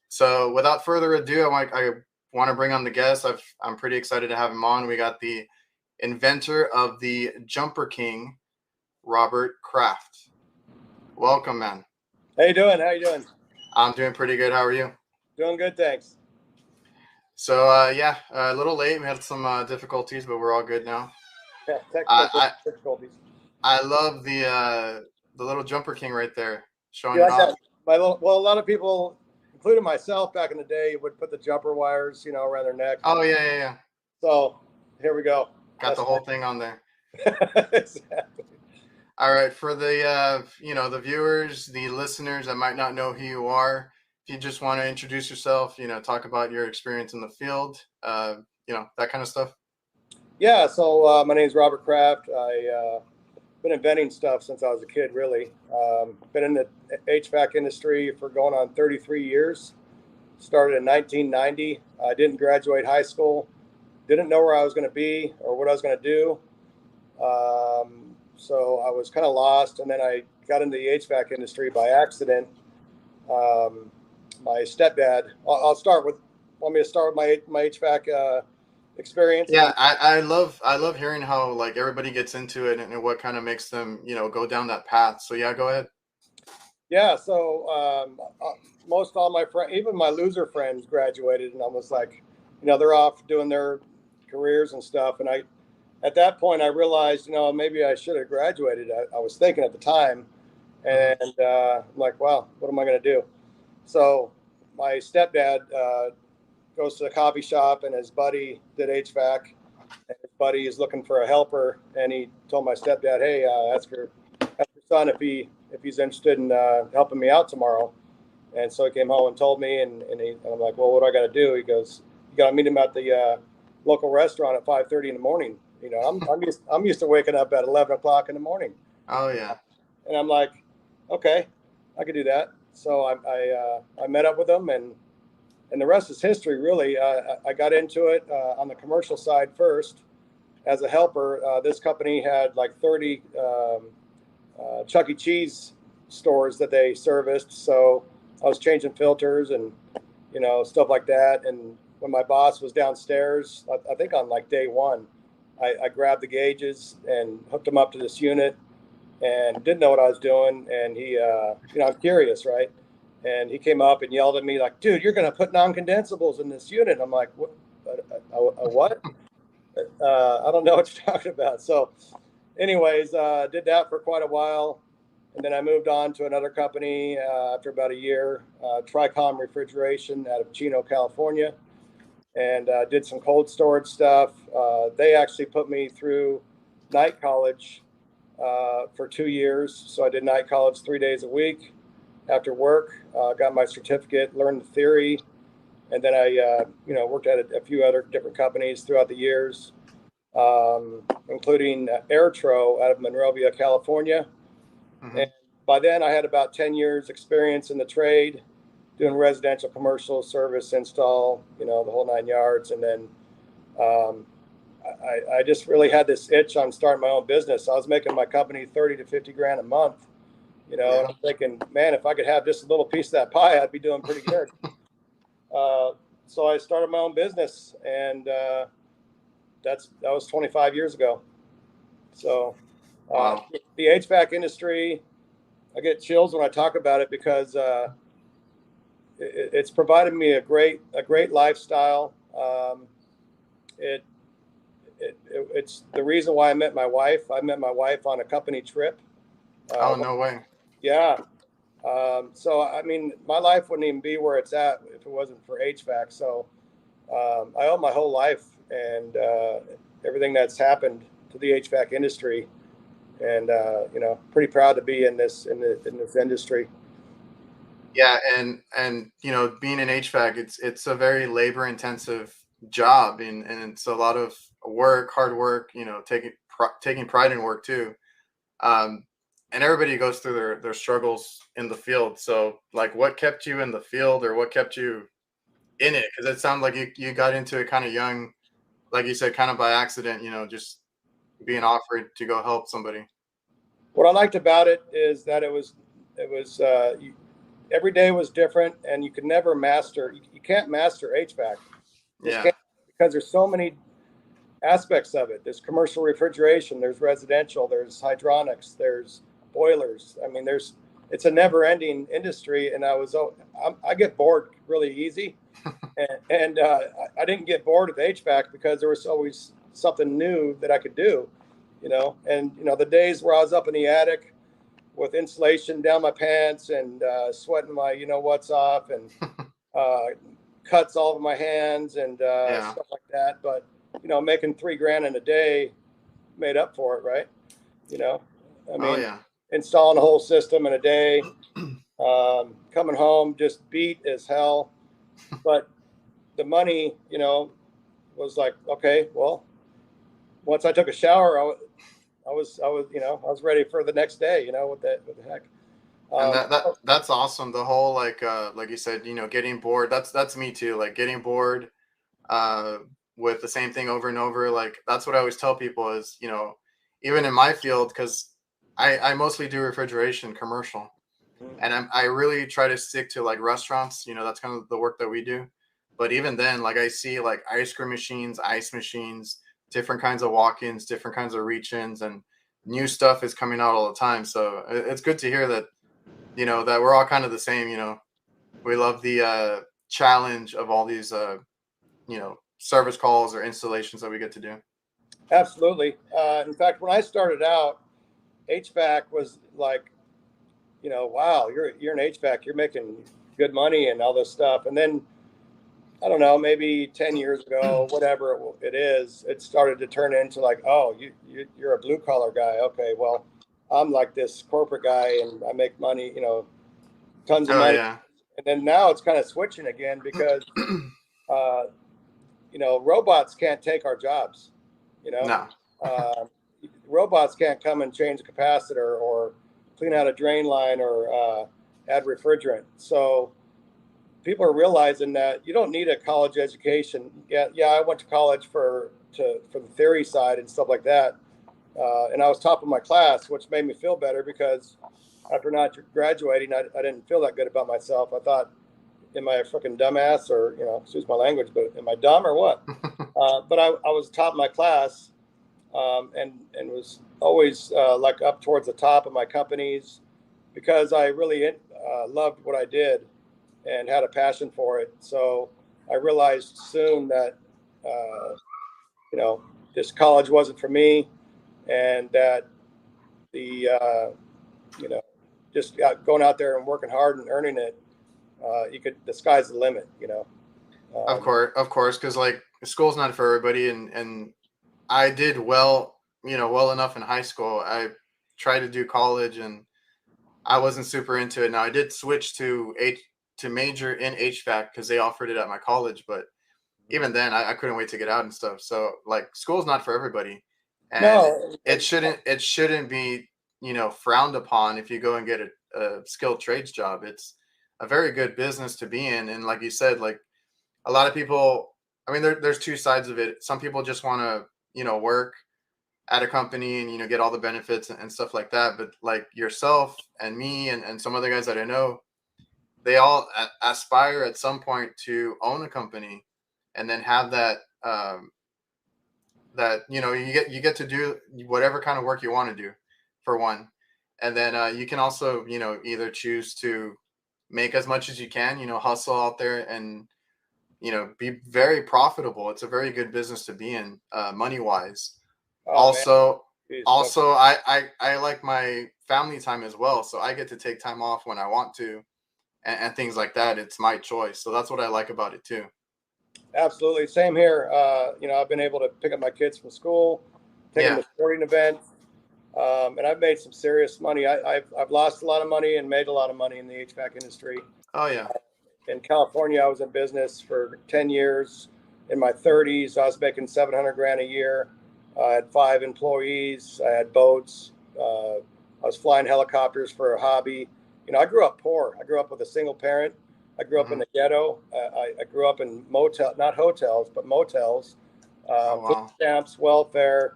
So without further ado, I want to bring on the guest. I'm pretty excited to have him on. We got the inventor of the Jumper King, Robert Kraft. Welcome, man. How you doing? How you doing? I'm doing pretty good. How are you? Doing good, thanks. So yeah, a little late. We had some difficulties, but we're all good now. Yeah, technical difficulties. I love the little Jumper King right there, showing You it like off. that? Well, a lot of people, including myself, back in the day, would put the jumper wires, around their neck. Oh yeah. So here we go. Got the whole thing on there. Exactly. All right, for the the viewers, the listeners that might not know who you are, if you just want to introduce yourself, talk about your experience in the field, that kind of stuff. Yeah. So my name is Robert Kraft. I been inventing stuff since I was a kid. Really, been in the HVAC industry for going on 33 years. Started in 1990. I didn't graduate high school. Didn't know where I was going to be or what I was going to do. So I was kind of lost, and then I got into the HVAC industry by accident. My stepdad. I'll start with. Want me to start with my HVAC experience? Yeah, I love hearing how like everybody gets into it and what kind of makes them go down that path. So yeah, go ahead. Yeah. So most all my friends, even my loser friends, graduated, and I was like, they're off doing their careers and stuff, and at that point, I realized, maybe I should have graduated. I was thinking at the time, and I'm like, well, what am I going to do? So my stepdad goes to the coffee shop, and his buddy did HVAC, and his buddy is looking for a helper, and he told my stepdad, hey, ask your son if he's interested in helping me out tomorrow. And so he came home and told me, and I'm like, well, what do I got to do? He goes, you got to meet him at the local restaurant at 5:30 in the morning. I'm used to waking up at 11 o'clock in the morning. Oh yeah. And I'm like, okay, I could do that. So I met up with them, and the rest is history. Really, I got into it on the commercial side first as a helper. This company had like 30 Chuck E. Cheese stores that they serviced. So I was changing filters and stuff like that. And when my boss was downstairs, I think on like day one, I grabbed the gauges and hooked them up to this unit and didn't know what I was doing. And he, I'm curious, right? And he came up and yelled at me like, dude, you're going to put non-condensables in this unit. I'm like, what? What? I don't know what you're talking about. So anyways, did that for quite a while. And then I moved on to another company after about a year, Tricom Refrigeration out of Chino, California. And did some cold storage stuff. They actually put me through night college for 2 years. So I did night college 3 days a week after work, got my certificate, learned the theory. And then I, worked at a few other different companies throughout the years, including Airtro out of Monrovia, California. Mm-hmm. And by then I had about 10 years experience in the trade, doing residential, commercial, service, install, the whole 9 yards. And then I just really had this itch on starting my own business. I was making my company 30 to 50 grand a month, and I'm thinking, man, if I could have just a little piece of that pie, I'd be doing pretty good. So I started my own business, and that was 25 years ago. So wow. The HVAC industry, I get chills when I talk about it because it's provided me a great lifestyle. It's the reason why I met my wife. I met my wife on a company trip. Oh, no way. Yeah. So, I mean, my life wouldn't even be where it's at if it wasn't for HVAC. So I owe my whole life and everything that's happened to the HVAC industry. And, pretty proud to be in this industry. Yeah, and being in HVAC, it's a very labor intensive job, and it's a lot of work, hard work. Taking pride in work too. And everybody goes through their struggles in the field. So, like, what kept you in the field, or what kept you in it? Because it sounds like you got into it kind of young, like you said, kind of by accident. Just being offered to go help somebody. What I liked about it is that every day was different, and you could never master. You can't master HVAC. Just Yeah. can't, because there's so many aspects of it. There's commercial refrigeration, there's residential, there's hydronics, there's boilers. I mean, it's a never-ending industry, and I get bored really easy, and I didn't get bored with HVAC because there was always something new that I could do, And the days where I was up in the attic with insulation down my pants and sweating my what's off and uh, cuts all over my hands and Yeah. stuff like that. But making $3,000 in a day made up for it, right? You know, I Oh mean, yeah. installing a whole system in a day, coming home just beat as hell. But the money, was like, okay, well, once I took a shower, I was ready for the next day. What the heck. And Um, that's awesome. The whole like you said, getting bored. That's me too. Like getting bored uh with the same thing over and over. Like that's what I always tell people is, even in my field, because I mostly do refrigeration commercial, and I really try to stick to like restaurants. That's kind of the work that we do. But even then, like I see like ice cream machines, ice machines, different kinds of walk-ins, different kinds of reach-ins, and new stuff is coming out all the time. So it's good to hear that that we're all kind of the same. We love the challenge of all these service calls or installations that we get to do. Absolutely. In fact, when I started out, HVAC was like, wow, you're an HVAC, you're making good money and all this stuff. And then I don't know, maybe 10 years ago, whatever it is, it started to turn into like, oh, you're a blue collar guy. Okay, well, I'm like this corporate guy and I make money, tons of Oh money. yeah. And then now it's kind of switching again because, uh, robots can't take our jobs. You know, No. uh, robots can't come and change a capacitor or clean out a drain line or add refrigerant. So people are realizing that you don't need a college education. Yeah, I went to college for the theory side and stuff like that, and I was top of my class, which made me feel better because after not graduating, I didn't feel that good about myself. I thought, am I a freaking dumbass or excuse my language, but am I dumb or what? But I was top of my class, and was always like up towards the top of my companies because I really loved what I did and had a passion for it. So I realized soon that uh, you know this college wasn't for me, and that the you know just going out there and working hard and earning it, the sky's the limit. Um, Of course, because like school's not for everybody, and I did well, well enough in high school. I tried to do college, and I wasn't super into it. Now I did switch to major in HVAC because they offered it at my college, but even then I couldn't wait to get out and stuff. So like school's not for everybody, and no, it shouldn't be frowned upon if you go and get a skilled trades job. It's a very good business to be in, and like you said, like a lot of people. I mean, there's two sides of it. Some people just want to work at a company and get all the benefits and stuff like that. But like yourself and me and some other guys that I know, they all aspire at some point to own a company and then have that that you get to do whatever kind of work you want to do for one, and then you can also either choose to make as much as you can, hustle out there and be very profitable. It's a very good business to be in, money wise. oh man, Also, geez, also I like my family time as well, so I get to take time off when I want to, and things like that. It's my choice, so that's what I like about it too. absolutely. Same here. I've been able to pick up my kids from school, take them Yeah. to sporting events, and I've made some serious money. I've lost a lot of money and made a lot of money in the HVAC industry. Oh yeah. In California, I was in business for 10 years. In my 30s, I was making 700 grand a year. I had 5 employees. I had boats. I was flying helicopters for a hobby. I grew up poor. I grew up with a single parent. I grew up in Hmm. the ghetto. I grew up in not hotels, but motels, Oh food wow. stamps, welfare.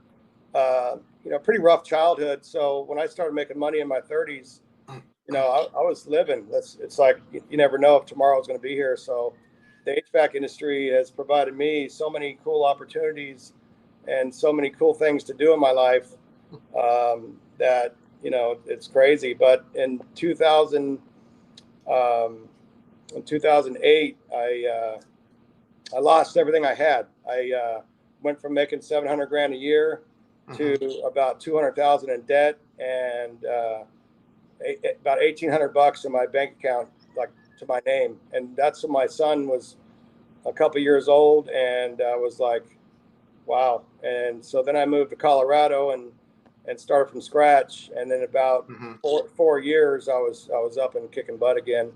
pretty rough childhood. So when I started making money in my 30s, I was living. It's like you never know if tomorrow is going to be here. So the HVAC industry has provided me so many cool opportunities and so many cool things to do in my life, that it's crazy. But in 2008, I lost everything I had. I went from making 700 grand a year to about 200,000 in debt, and about 1,800 bucks in my bank account, like to my name. And that's when my son was a couple years old, and I was like, wow. And so then I moved to Colorado and started from scratch. And then about four years, I was up and kicking butt again,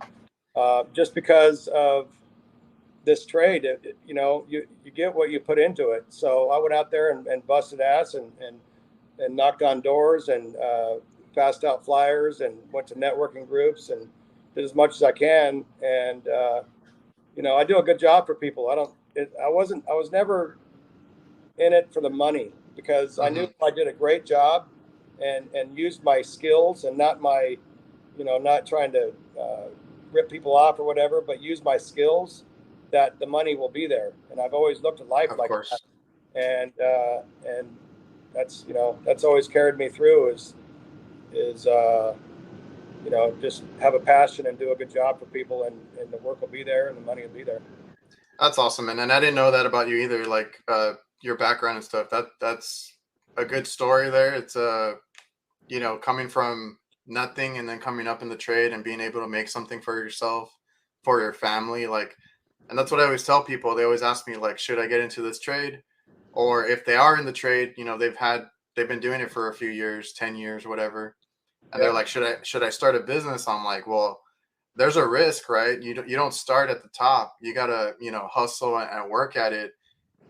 just because of this trade. You get what you put into it. So I went out there and busted ass and knocked on doors and passed out flyers and went to networking groups and did as much as I can. And I do a good job for people. I was never in it for the money, because I knew if I did a great job and used my skills, and not trying to rip people off or whatever, but use my skills, that the money will be there. And I've always looked at life Of like that. course. And that's always carried me through, is just have a passion and do a good job for people, and the work will be there and the money will be there. That's awesome, man. And I didn't know that about you either. Like your background and stuff. That's a good story there. It's coming from nothing and then coming up in the trade and being able to make something for yourself, for your family. Like, and that's what I always tell people. They always ask me, like, should I get into this trade? Or if they are in the trade, they've been doing it for a few years, 10 years, whatever. And they're Yeah, like, should I start a business? I'm like, well, there's a risk, right? You don't start at the top. You gotta, hustle and work at it.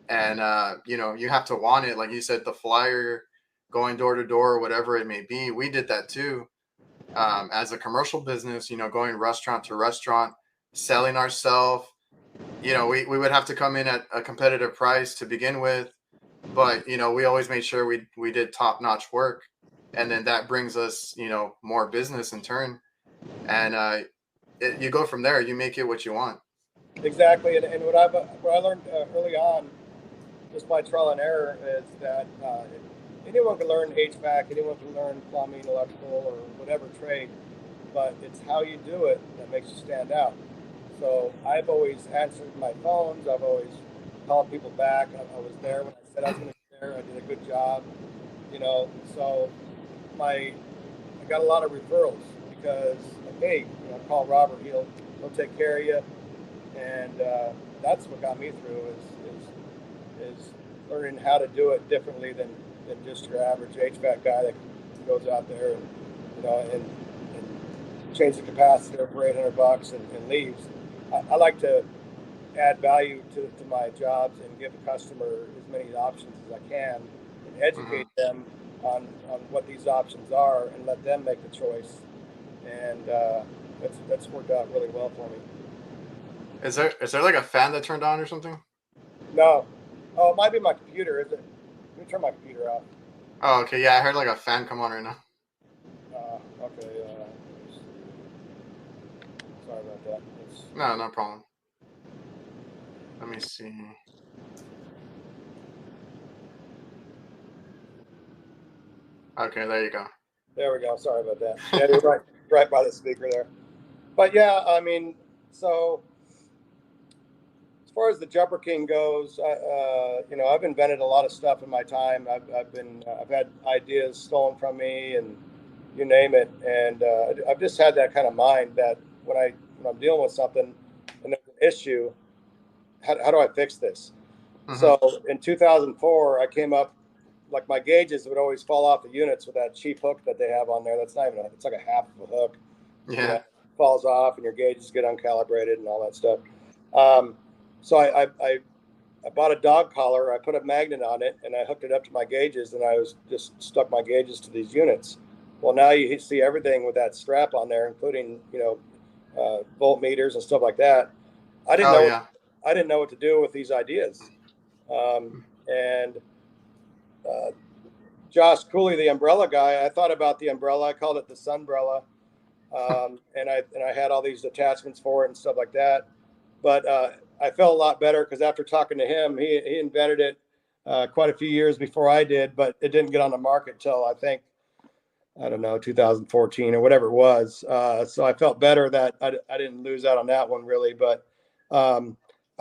And you have to want it. Like you said, the flyer, going door to door, whatever it may be. We did that too. As a commercial business, going restaurant to restaurant, selling ourselves. We would have to come in at a competitive price to begin with, but we always made sure we did top notch work, and then that brings us more business in turn, and you go from there. You make it what you want. exactly. And what I learned early on, just by trial and error, is that anyone can learn HVAC, anyone can learn plumbing, electrical, or whatever trade, but it's how you do it that makes you stand out. So I've always answered my phones. I've always called people back. I was there when I said I was going to be there. I did a good job, So I got a lot of referrals, because, hey, call Robert. He'll take care of you, and that's what got me through, is learning how to do it differently than just your average HVAC guy that goes out there and change the capacitor for 800 bucks and leaves. I like to add value to my jobs and give the customer as many options as I can, and educate them on what these options are, and let them make the choice. And that's worked out really well for me. Is there like a fan that turned on or something? No. Oh, it might be my computer, is it? Let me turn my computer off. Oh, okay. Yeah, I heard like a fan come on right now. Okay. Sorry about that. No, no problem. Let me see. Okay, there you go. There we go. Sorry about that. Yeah, you're right by the speaker there. But yeah, I mean, so as far as the Jumper King goes, I've invented a lot of stuff in my time. I've had ideas stolen from me, and you name it. And I've just had that kind of mind that when I'm dealing with something and there's an issue, how do I fix this? Hmm. So in 2004, I came up, like, my gauges would always fall off the units with that cheap hook that they have on there. That's not even it's like a half of a hook, Yeah. falls off and your gauges get uncalibrated and all that stuff. So I bought a dog collar. I put a magnet on it and I hooked it up to my gauges, and I was just stuck my gauges to these units. Well, now you see everything with that strap on there, including voltmeters and stuff like that. I didn't Oh know yeah. I didn't know what to do with these ideas, and uh, Josh Cooley, the umbrella guy, I thought about the umbrella. I called it the Sunbrella, and I had all these attachments for it and stuff like that. But I felt a lot better because after talking to him, he invented it quite a few years before I did, but it didn't get on the market till I think, I don't know, 2014 or whatever it was. So I felt better that I didn't lose out on that one really, but I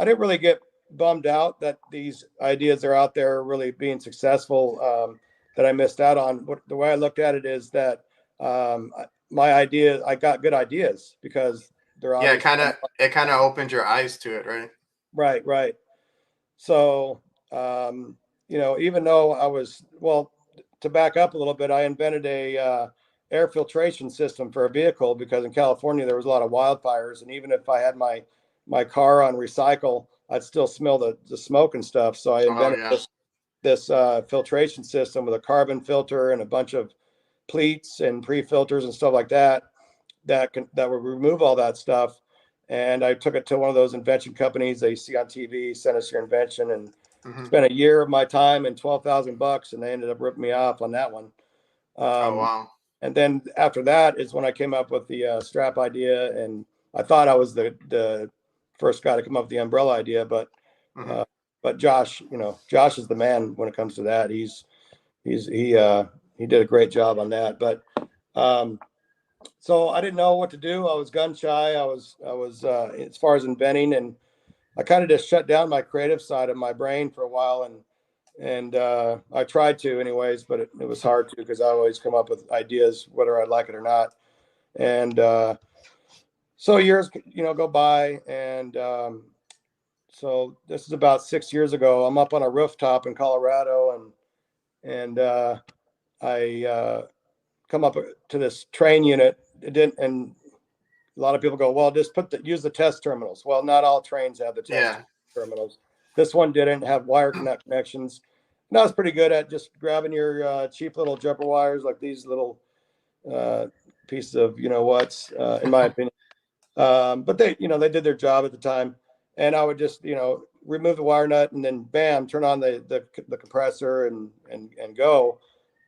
didn't really get bummed out that these ideas are out there really being successful, that I missed out on. The way I looked at it is that my idea, I got good ideas because they're Yeah, obviously it kind of opened your eyes to it, right? right, right. So, even though to back up a little bit, I invented a air filtration system for a vehicle because in California there was a lot of wildfires, and even if I had my car on recycle, I'd still smell the smoke and stuff. So I Oh invented yeah. this filtration system with a carbon filter and a bunch of pleats and pre-filters and stuff like that that would remove all that stuff. And I took it to one of those invention companies that you see on TV, sent us your invention, and Hmm. spent a year of my time and $12,000, and they ended up ripping me off on that one. Oh Um, wow. and then after that is when I came up with the strap idea, and I thought I was the first guy to come up with the umbrella idea, Hmm. uh, but Josh, Josh is the man when it comes to that. He's he did a great job on that, but. Um, so I didn't know what to do. I was gun shy. I was as far as inventing, and I kind of just shut down my creative side of my brain for a while, and I tried to anyways, but it was hard to because I always come up with ideas whether I like it or not. And so years go by, and so this is about 6 years ago. I'm up on a rooftop in Colorado, and I come up to this train unit. It didn't, and a lot of people go, well, just use the test terminals. Well, not all trains have the test Yeah. terminals. This one didn't have wire connections. And I was pretty good at just grabbing your cheap little jumper wires, like these little uh, pieces of, what's, in my opinion. But they did their job at the time. And I would just, remove the wire nut and then bam, turn on the compressor and go.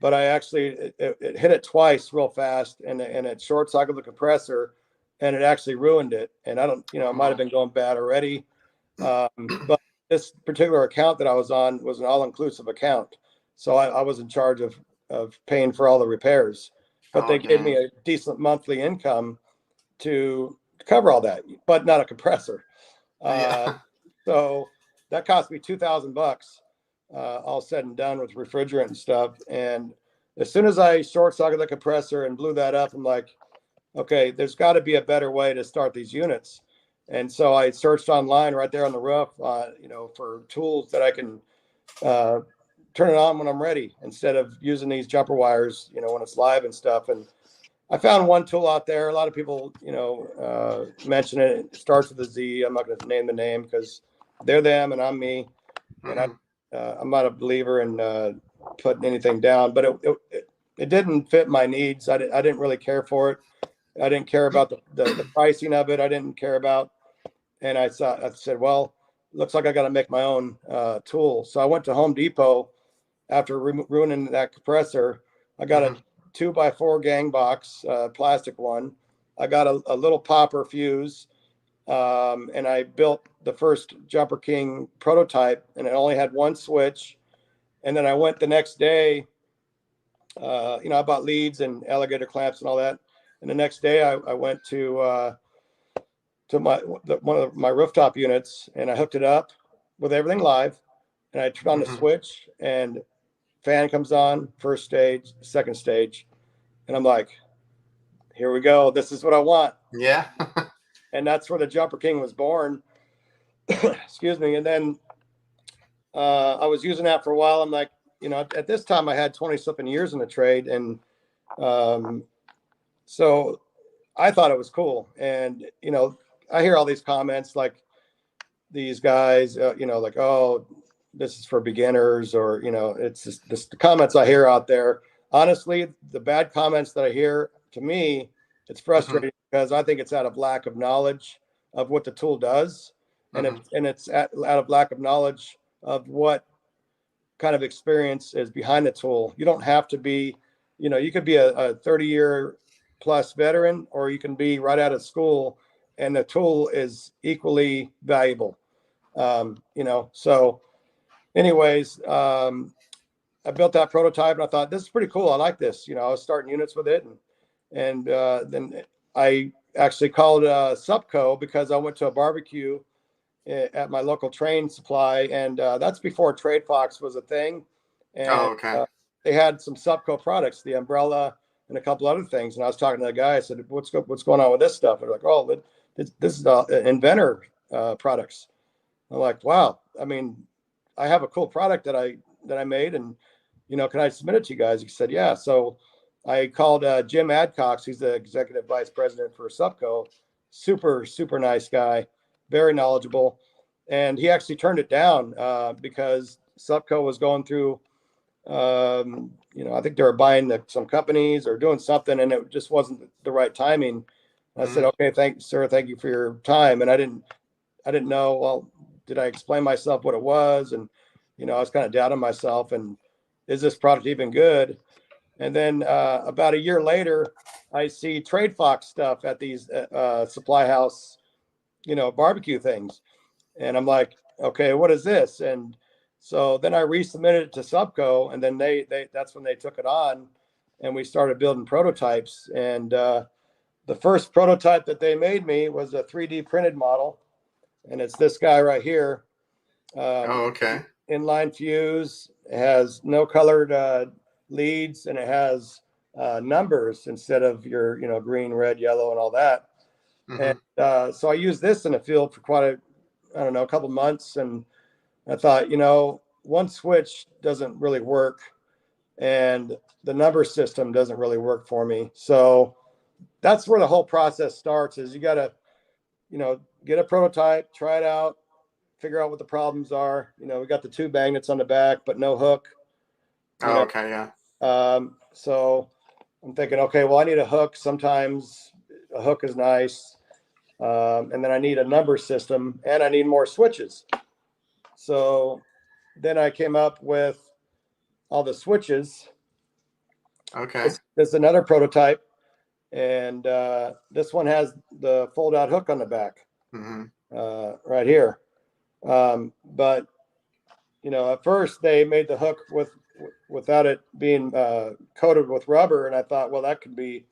But I actually, it hit it twice real fast, and it short cycled the compressor, and it actually ruined it. And I don't, it might have Oh. been going bad already. But this particular account that I was on was an all-inclusive account. So I was in charge of paying for all the repairs, but Oh they gave me dang. a decent monthly income to cover all that, but not a compressor. Uh, Yeah. so that cost me $2,000, all said and done with refrigerant and stuff. And as soon as I short circuited the compressor and blew that up, I'm like, okay, there's got to be a better way to start these units. And so I searched online right there on the roof, for tools that I can uh, turn it on when I'm ready instead of using these jumper wires, when it's live and stuff. And I found one tool out there. A lot of people, mention it. It starts with a Z. I'm not going to name the name because they're them and I'm me. And Hmm. I'm not a believer in putting anything down, but it didn't fit my needs. I didn't really care for it. I didn't care about the pricing of it. I didn't care about, and I said, well, looks like I got to make my own tool. So I went to Home Depot after ruining that compressor. I got a Hmm. 2x4 gang box, plastic one. I got a little popper fuse, and I built the first Jumper King prototype, and it only had one switch. And then I went the next day. I bought leads and alligator clamps and all that. And the next day, I went to one of my rooftop units, and I hooked it up with everything live, and I turned on the Hmm. switch, and fan comes on, first stage, second stage, and I'm like, here we go. This is what I want, Yeah. and that's where the Jumper King was born. Excuse me. And then I was using that for a while. I'm like, at this time I had 20 something years in the trade, and um, so I thought it was cool. And I hear all these comments like these guys, like, oh, this is for beginners, or it's just the comments I hear out there. Honestly, the bad comments that I hear, to me, it's Hmm. frustrating because I think it's out of lack of knowledge of what the tool does, and Hmm. it's out of lack of knowledge of what kind of experience is behind the tool. You don't have to be, you could be a 30-year plus veteran, or you can be right out of school, and the tool is equally valuable. So anyways, I built that prototype and I thought, this is pretty cool. I like this. I was starting units with it. And then I actually called Supco because I went to a barbecue at my local train supply. And that's before Tradefox was a thing. And Oh, okay. they had some Supco products, the umbrella and a couple other things. And I was talking to the guy. I said, what's going on with this stuff? And they're like, oh, this is inventor products. I'm like, wow. I mean, I have a cool product that I made, and can I submit it to you guys? He said, yeah. So I called Jim Adcox, who's the executive vice president for Supco. Super, super nice guy, very knowledgeable. And he actually turned it down because Supco was going through, I think they were buying some companies or doing something, and it just wasn't the right timing. I said, okay, thanks, sir. Thank you for your time. And I didn't know, well, did I explain myself what it was? And, I was kind of doubting myself, and is this product even good? And then about a year later, I see Tradefox stuff at these supply house, barbecue things. And I'm like, okay, what is this? And so then I resubmitted it to Supco, and then that's when they took it on, and we started building prototypes. And the first prototype that they made me was a 3D printed model, and it's this guy right here. Oh, okay. Inline fuse. It has no colored leads, and it has numbers instead of your green, red, yellow, and all that. And so I used this in the field for a couple months, and I thought, one switch doesn't really work, and the number system doesn't really work for me. So that's where the whole process starts. Is you got to get a prototype, try it out, figure out what the problems are. We got the two magnets on the back, but no hook. Oh, okay, yeah. So I'm thinking, okay, well, I need a hook. Sometimes a hook is nice. And then I need a number system, and I need more switches. So then I came up with all the switches. Okay. This is another prototype, and this one has the fold-out hook on the back, right here. But at first they made the hook without it being coated with rubber, and I thought, well, that could be,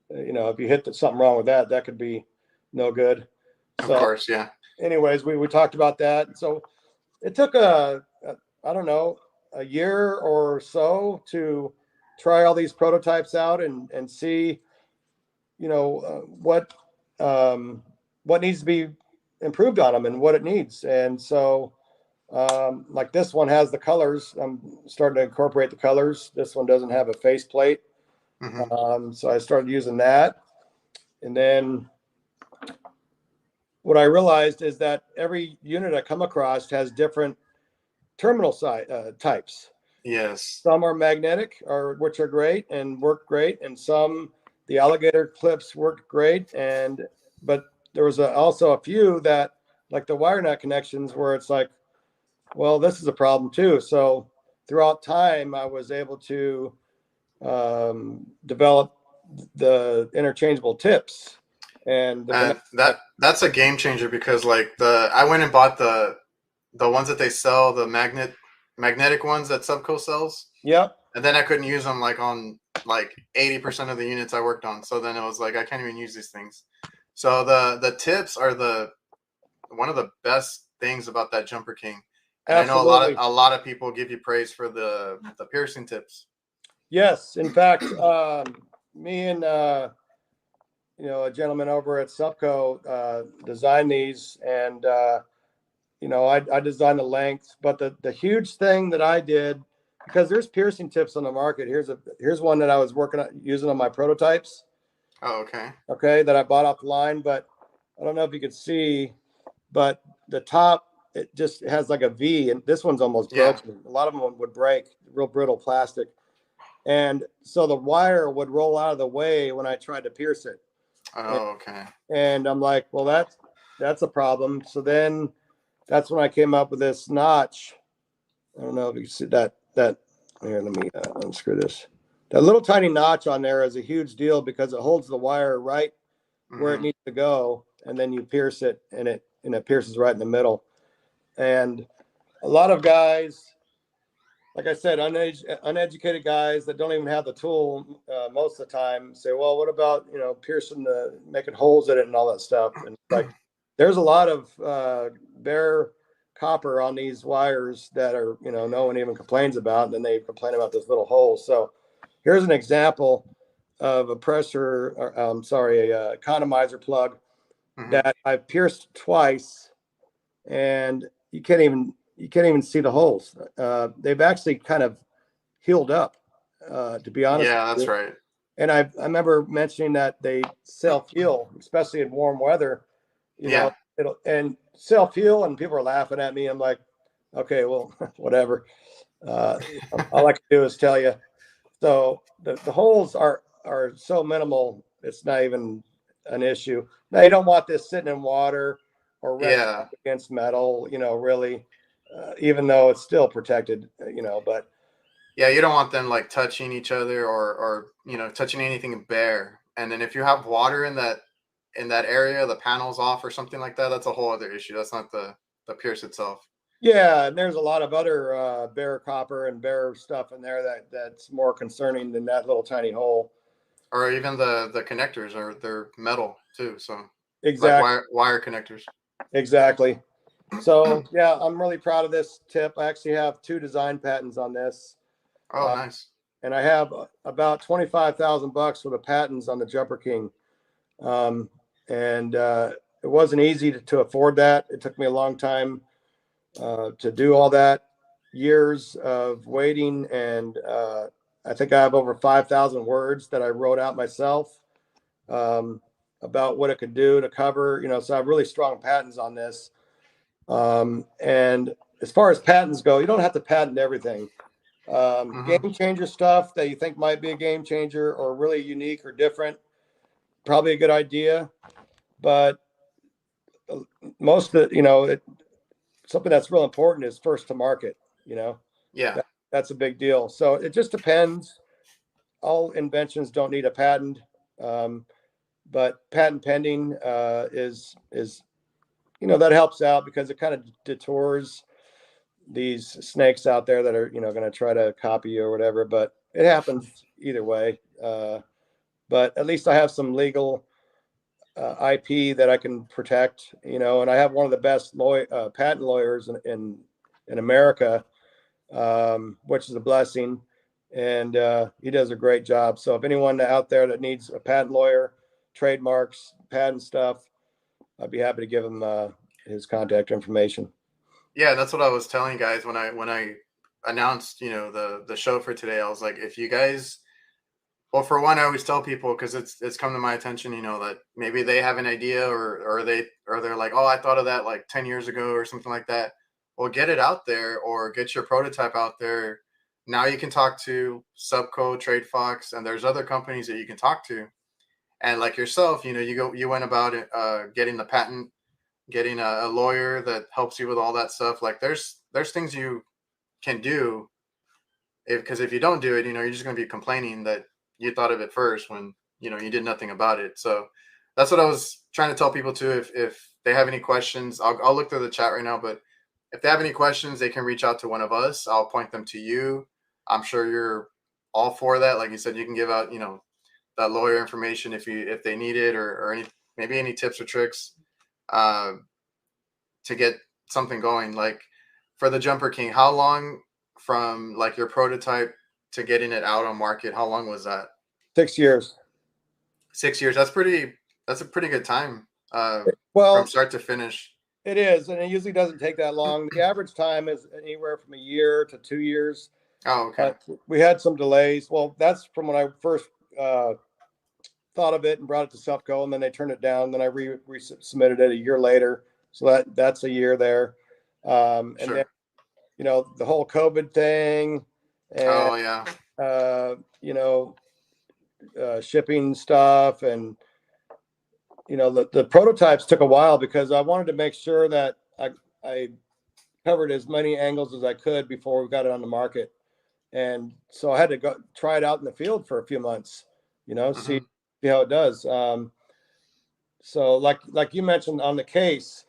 if you hit something wrong with that could be no good. Of course, yeah. Anyways, we talked about that. So it took I don't know, a year or so to try all these prototypes out and see, what needs to be improved on them and what it needs. And so, like this one has the colors. I'm starting to incorporate the colors. This one doesn't have a faceplate. So I started using that. And then what I realized is that every unit I come across has different terminal types. Yes. Some are magnetic, which are great and work great, and some, the alligator clips, work great. But there was also a few that, like the wire nut connections, where it's like, well, this is a problem too. So throughout time, I was able to develop the interchangeable tips. And that's a game changer, because like I went and bought the ones that they sell, the magnetic ones that Supco sells. Yep. And then I couldn't use them on 80% of the units I worked on. So then it was like, I can't even use these things. So the tips are one of the best things about that Jumper King. And Absolutely. I know a lot of people give you praise for the piercing tips. Yes. In fact, me and a gentleman over at Supco designed these, and I designed the length, but the huge thing that I did, because there's piercing tips on the market. Here's one that I was using on my prototypes. Oh, okay. Okay, that I bought off the line, but I don't know if you could see, but the top, it just has like a V, and this one's almost broken. A lot of them would break, real brittle plastic. And so the wire would roll out of the way when I tried to pierce it. Oh, okay. And I'm like, well, that's a problem. So then that's when I came up with this notch I don't know if you can see that. Here, let me unscrew this. That little tiny notch on there is a huge deal because it holds the wire right where it Hmm. needs to go, and then you pierce it, and it pierces right in the middle. And a lot of guys, like I said, uneducated guys that don't even have the tool most of the time say, well, what about, piercing making holes in it and all that stuff. And like, there's a lot of bare copper on these wires that are, no one even complains about. And then they complain about this little hole. So here's an example of a pressure, a economizer plug Hmm. that I've pierced twice, and you can't even see the holes. They've actually kind of healed up, to be honest Yeah, with that's you. right. And I remember mentioning that they self heal, especially in warm weather. Yeah. It'll and self heal, and people are laughing at me. I'm like, okay, well, whatever. Uh, all I can do is tell you. So the holes are so minimal, it's not even an issue. Now you don't want this sitting in water or resting Yeah. up against metal, really, even though it's still protected, but Yeah, you don't want them like touching each other or touching anything bare. And then if you have water in that area, the panel's off or something like that, that's a whole other issue. That's not the pierce itself. yeah, and there's a lot of other bare copper and bare stuff in there that's more concerning than that little tiny hole. Or even the connectors are they're metal too, so like Exactly, wire connectors. exactly. So yeah, I'm really proud of this tip. I actually have 2 design patents on this. Oh, Uh, nice. and I have about 25,000 bucks for the patents on the Jumper King. Um, and it wasn't easy to afford that. It took me a long time to do all that, years of waiting. And I think I have over 5,000 words that I wrote out myself um, about what it could do to cover, so I have really strong patents on this. And as far as patents go, you don't have to patent everything. Hmm. Game changer stuff that you think might be a game changer or really unique or different, probably a good idea. But most of something that's real important is first to market. You know, Yeah. that's a big deal. So it just depends. All inventions don't need a patent, um, but patent pending is that helps out because it kind of detours these snakes out there that are going to try to copy you or whatever. But it happens either way. But at least I have some legal IP that I can protect, and I have one of the best patent lawyers in America, which is a blessing. And he does a great job. So if anyone out there that needs a patent lawyer, trademarks, patent stuff, I'd be happy to give him his contact information. Yeah, that's what I was telling guys when I announced, the show for today. I was like, if you guys, well, for one, I always tell people because it's come to my attention, that maybe they have an idea or they're like, oh, I thought of that like 10 years ago or something like that. Well, get it out there or get your prototype out there. Now you can talk to Supco, Tradefox, and there's other companies that you can talk to. And like yourself, you went about it, getting the patent, getting a lawyer that helps you with all that stuff. Like there's things you can do because if you don't do it, you're just going to be complaining that you thought of it first when you did nothing about it. So that's what I was trying to tell people too. If they have any questions, I'll look through the chat right now. But if they have any questions, they can reach out to one of us. I'll point them to you. I'm sure you're all for that. Like you said, you can give out that lawyer information if they need it or maybe any tips or tricks uh, to get something going. Like for the Jumper King, how long from like your prototype to getting it out on market? How long was that? 6 years. 6 years. That's a pretty good time from Well, start to finish. it is, and it usually doesn't take that long. The average time is anywhere from a year to 2 years. Oh, okay. We had some delays. Well, that's from when I first uh, thought of it and brought it to Supco, and then they turned it down. Then I resubmitted it a year later, so that's a year there. And then Sure. the whole COVID thing, and Oh, yeah. uh, you know shipping stuff, and the prototypes took a while because I wanted to make sure that I covered as many angles as I could before we got it on the market. And so I had to go try it out in the field for a few months, Hmm. see how it does. So like you mentioned on the case,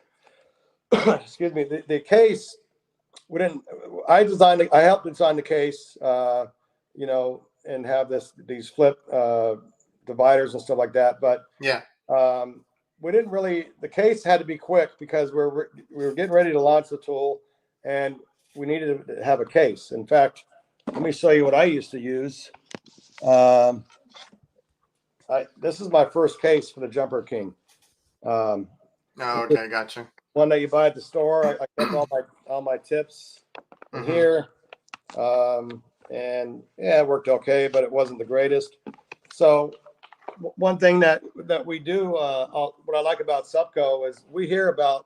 excuse me, the case, we didn't, I helped design the case, and have these flip dividers and stuff like that. But Yeah. we didn't really, the case had to be quick because we were getting ready to launch the tool, and we needed to have a case. In fact, let me show you what I used to use. Um, this is my first case for the Jumper King. Um, Oh, okay, gotcha. One that you buy at the store. I kept all my tips in Hmm. here, and yeah, it worked okay, but it wasn't the greatest. So one thing that we do, what I like about Supco is we hear about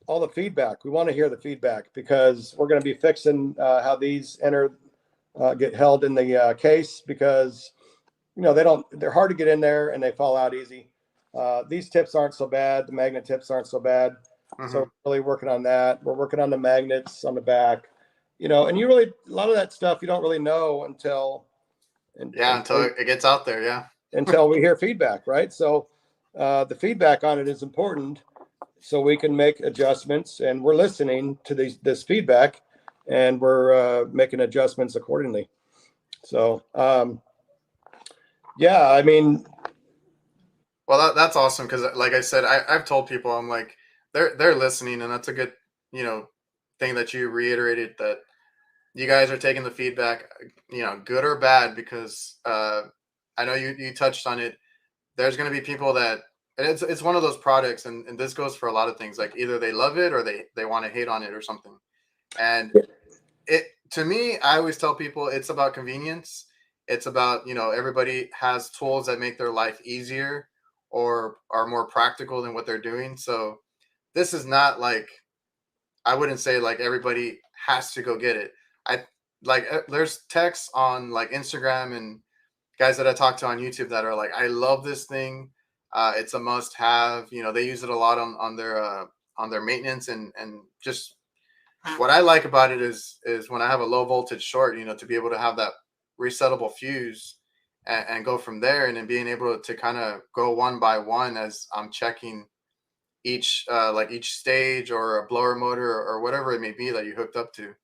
all the feedback. We want to hear the feedback because we're going to be fixing how these get held in the case, because they're hard to get in there and they fall out easy. These tips aren't so bad. The magnet tips aren't so bad. So Hmm. we're really working on that. We're working on the magnets on the back, and a lot of that stuff you don't really know Yeah, until it gets out there. Yeah. until we hear feedback, right? So the feedback on it is important, so we can make adjustments, and we're listening to this feedback, and we're making adjustments accordingly. So yeah, I mean, Well, that's awesome because, like I said, I've told people, I'm like, they're listening, and that's a good, you know, thing that you reiterated, that you guys are taking the feedback, good or bad, because I know you touched on it. There's going to be people that, and it's one of those products, and this goes for a lot of things. Like either they love it or they want to hate on it or something. And it to me, I always tell people it's about convenience. It's about, everybody has tools that make their life easier or are more practical than what they're doing. So this is not like, I wouldn't say like everybody has to go get it. I like there's texts on like Instagram and guys that I talk to on YouTube that are like, I love this thing. It's a must have. They use it a lot on their maintenance, and just what I like about it is when I have a low voltage short, to be able to have that resettable fuse, and go from there, and then being able to kind of go one by one as I'm checking each stage or a blower motor, or whatever it may be that you hooked up to.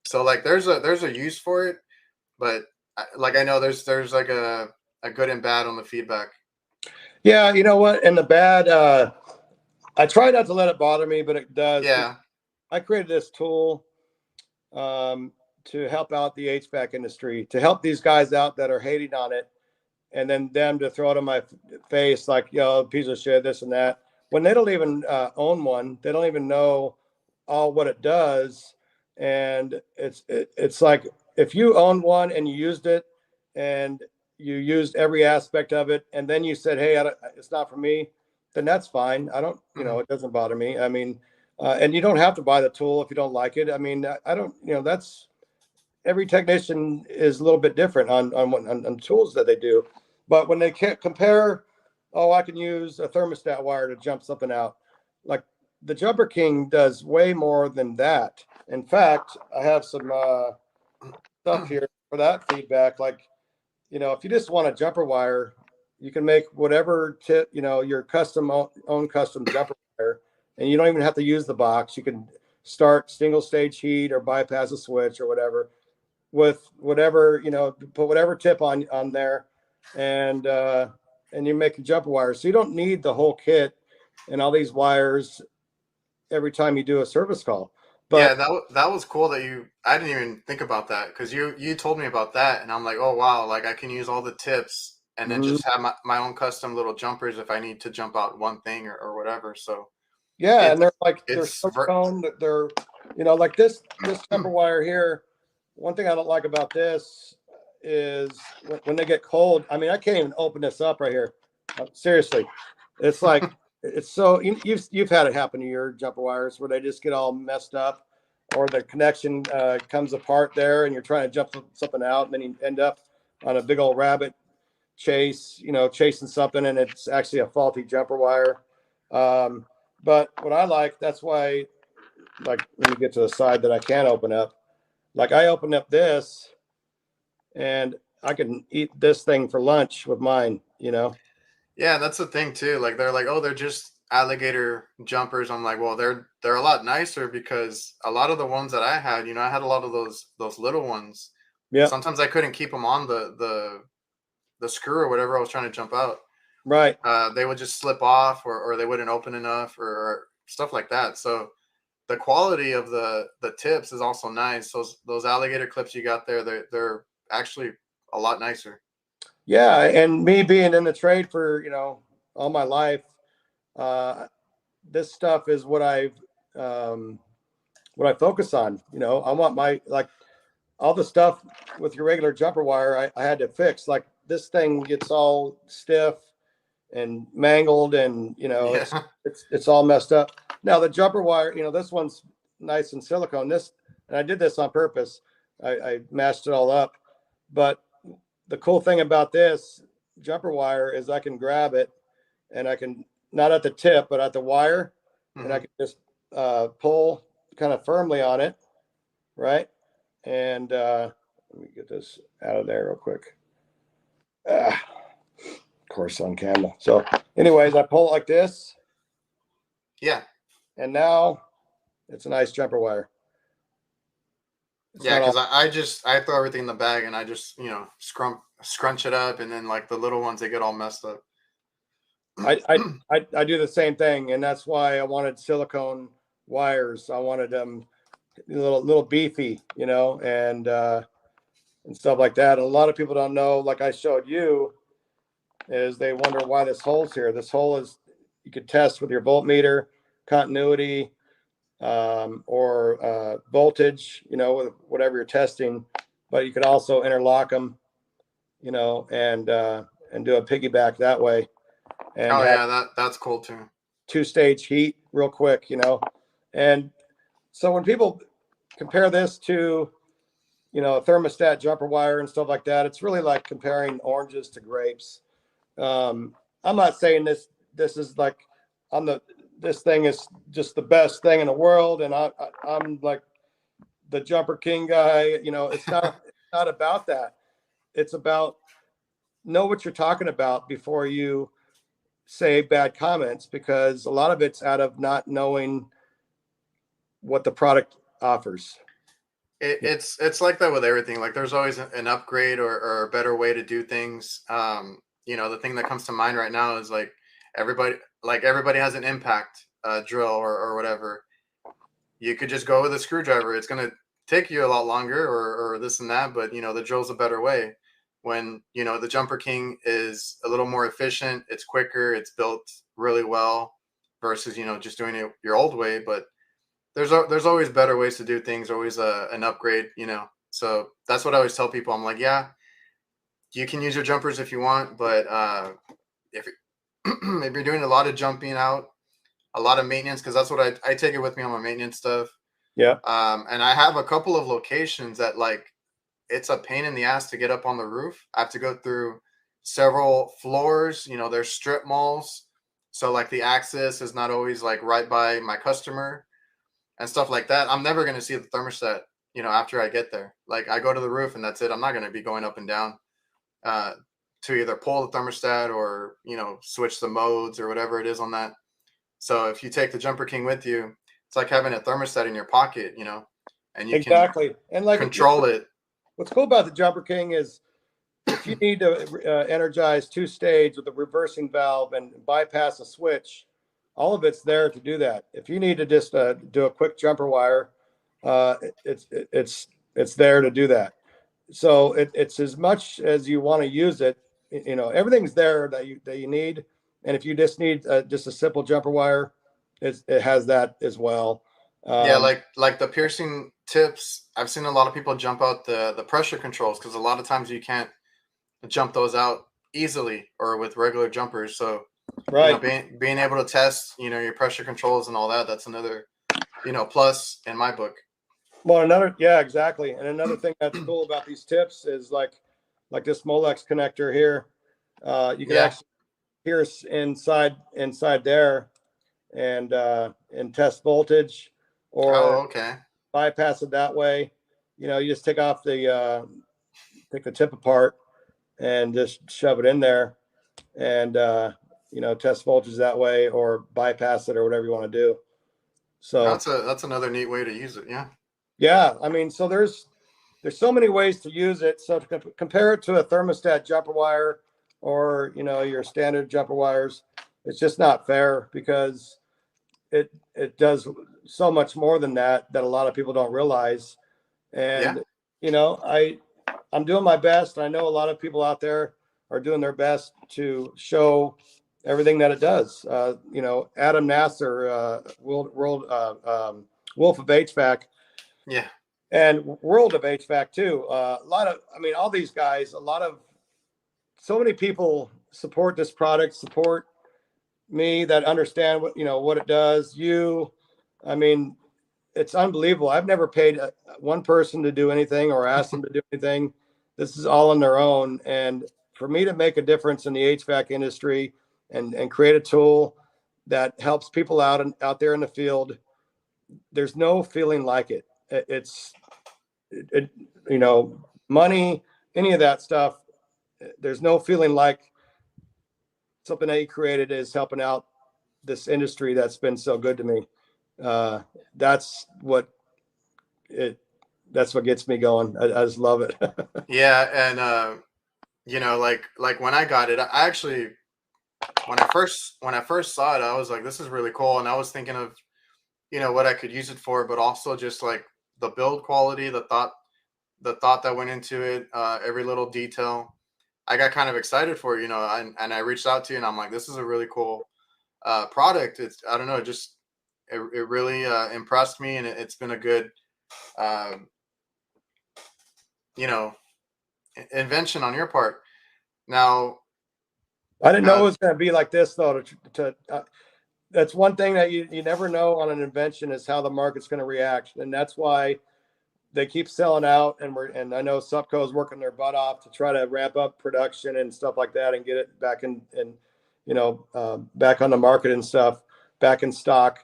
So like there's a use for it, but like I know there's like a good and bad on the feedback. yeah, you know what? And the bad, I try not to let it bother me, but it does. Yeah. I created this tool to help out the HVAC industry, to help these guys out that are hating on it, and then them to throw it in my face like, piece of shit, this and that, when they don't even own one. They don't even know all what it does. And it's like, if you own one and you used it, and you used every aspect of it, and then you said, hey, it's not for me, then that's fine. I don't, Hmm. it doesn't bother me. I mean, and you don't have to buy the tool if you don't like it. I mean, I don't, that's, every technician is a little bit different on tools that they do. But when they can't compare, oh, I can use a thermostat wire to jump something out. Like, the Jumper King does way more than that. In fact, I have some stuff here for that feedback. Like, if you just want a jumper wire, you can make whatever tip, your own custom jumper wire, and you don't even have to use the box. You can start single stage heat or bypass a switch or whatever, with whatever, put whatever tip on there, and you make a jumper wire. So you don't need the whole kit and all these wires every time you do a service call. Yeah, But that was cool that I didn't even think about that, because you told me about that, and I'm like, oh wow, like I can use all the tips and then mhm, just have my own custom little jumpers if I need to jump out one thing, or whatever. So yeah, and it's they're it's silicone, they're, like this jumper wire here. One thing I don't like about this is when they get cold. I mean, I can't even open this up right here. Seriously, it's like, it's so, you've had it happen to your jumper wires where they just get all messed up, or the connection comes apart there, and you're trying to jump something out, and then you end up on a big old rabbit chase, chasing something, and it's actually a faulty jumper wire. Um, but what I like, that's why like, let me get to the side that I can open up. Like I opened up this and I can eat this thing for lunch with mine, you know? Yeah, that's the thing too. Like they're like, oh, they're just alligator jumpers. I'm like, well, they're a lot nicer because a lot of the ones that I had, I had a lot of those little ones. Yeah. Sometimes I couldn't keep them on the screw or whatever I was trying to jump out. Right. They would just slip off, or they wouldn't open enough, or stuff like that. So the quality of the tips is also nice. Those alligator clips you got there, they're actually a lot nicer. Yeah. And me being in the trade for, all my life, uh, this stuff is what I focus on. I want my, like, all the stuff with your regular jumper wire, I had to fix. Like this thing gets all stiff and mangled, and Yeah. it's all messed up. Now the jumper wire, this one's nice and silicone. And I did this on purpose. I mashed it all up. But the cool thing about this jumper wire is I can grab it, and I can, not at the tip, but at the wire, and I Hmm. can just pull kind of firmly on it, right? And let me get this out of there real quick. Of course, on camera. So, anyways, I pull it like this, Yeah. and now it's a nice jumper wire. It's Yeah, not because all. I throw everything in the bag and I just scrunch it up, and then like the little ones they get all messed up. I do the same thing, and that's why I wanted silicone wires. I wanted them little beefy, and stuff like that. And a lot of people don't know, like I showed you, is they wonder why this hole's here. This hole is, you could test with your voltmeter, continuity, or voltage, with whatever you're testing. But you could also interlock them, and do a piggyback that way, and Oh have yeah, that's cool too. two-stage heat real quick, And so when people compare this to, a thermostat jumper wire and stuff like that, it's really like comparing oranges to grapes. I'm not saying this is like, this thing is just the best thing in the world, and I'm like the Jumper King guy. It's not about that. It's about, know what you're talking about before you say bad comments, because a lot of it's out of not knowing what the product offers. It's like that with everything. Like there's always an upgrade, or a better way to do things. The thing that comes to mind right now is everybody has an impact drill, or whatever. You could just go with a screwdriver. It's gonna take you a lot longer, or this and that, but the drill's a better way. When the Jumper King is a little more efficient, it's quicker, it's built really well, versus just doing it your old way. But there's always better ways to do things, always an upgrade. So that's what I always tell people. I'm like, yeah, you can use your jumpers if you want, but if if you're doing a lot of jumping out, a lot of maintenance, because that's what I take it with me on my maintenance stuff. Yeah. And I have a couple of locations that, like, it's a pain in the ass to get up on the roof. I have to go through several floors. There's strip malls, so like the access is not always like right by my customer and stuff like that. I'm never going to see the thermostat, after I get there. Like I go to the roof and that's it. I'm not going to be going up and down uh, to either pull the thermostat, or, switch the modes or whatever it is on that. So if you take the Jumper King with you, it's like having a thermostat in your pocket, and you can Exactly. And like, control it. what's cool about the Jumper King is, if you need to energize two-stage with a reversing valve and bypass a switch, all of it's there to do that. If you need to just do a quick jumper wire, uh, it's there to do that. So it's as much as you want to use it. Everything's there that you need. And if you just need just a simple jumper wire, it has that as well. Yeah, Um, like the piercing tips. I've seen a lot of people jump out the pressure controls, because a lot of times you can't jump those out easily or with regular jumpers. So right. being able to test your pressure controls and all that, that's another plus in my book. Well, yeah, exactly. And another thing that's cool about these tips is like this Molex connector here. You can Yeah. actually pierce inside there, and test voltage, or Oh, okay. bypass it that way. You just take off take the tip apart and just shove it in there and, test voltage that way or bypass it or whatever you want to do. So, That's another neat way to use it. Yeah. yeah, I mean, so there's so many ways to use it. So to compare it to a thermostat jumper wire or, your standard jumper wires, it's just not fair because it does so much more than that a lot of people don't realize. Yeah. And, I'm doing my best. I know a lot of people out there are doing their best to show everything that it does. Adam Nasser, Wolf of HVAC, Yeah. and World of HVAC too. A lot of, I mean, all these guys, so many people support this product, support me that understand what it does. I mean, it's unbelievable. I've never paid one person to do anything or asked them to do anything. This is all on their own. And for me to make a difference in the HVAC industry and create a tool that helps people out there in the field, there's no feeling like it. It, money, any of that stuff. There's no feeling like something that you created is helping out this industry that's been so good to me. Uh, that's what it. That's what gets me going. I just love it. Yeah. And like when I got it, I actually when I first saw it, I was like, this is really cool. And I was thinking of, what I could use it for, but also just like the build quality, the thought that went into it, every little detail. I got kind of excited for it, and I reached out to you and I'm like, this is a really cool product. I don't know, it really impressed me, and it's been a good, um, you know, invention on your part. Now, I didn't know uh, it was going to be like this, though. That's one thing that you never know on an invention is how the market's going to react, and that's why they keep selling out. And I know Supco is working their butt off to try to ramp up production and stuff like that and get it back back on the market and stuff, back in stock.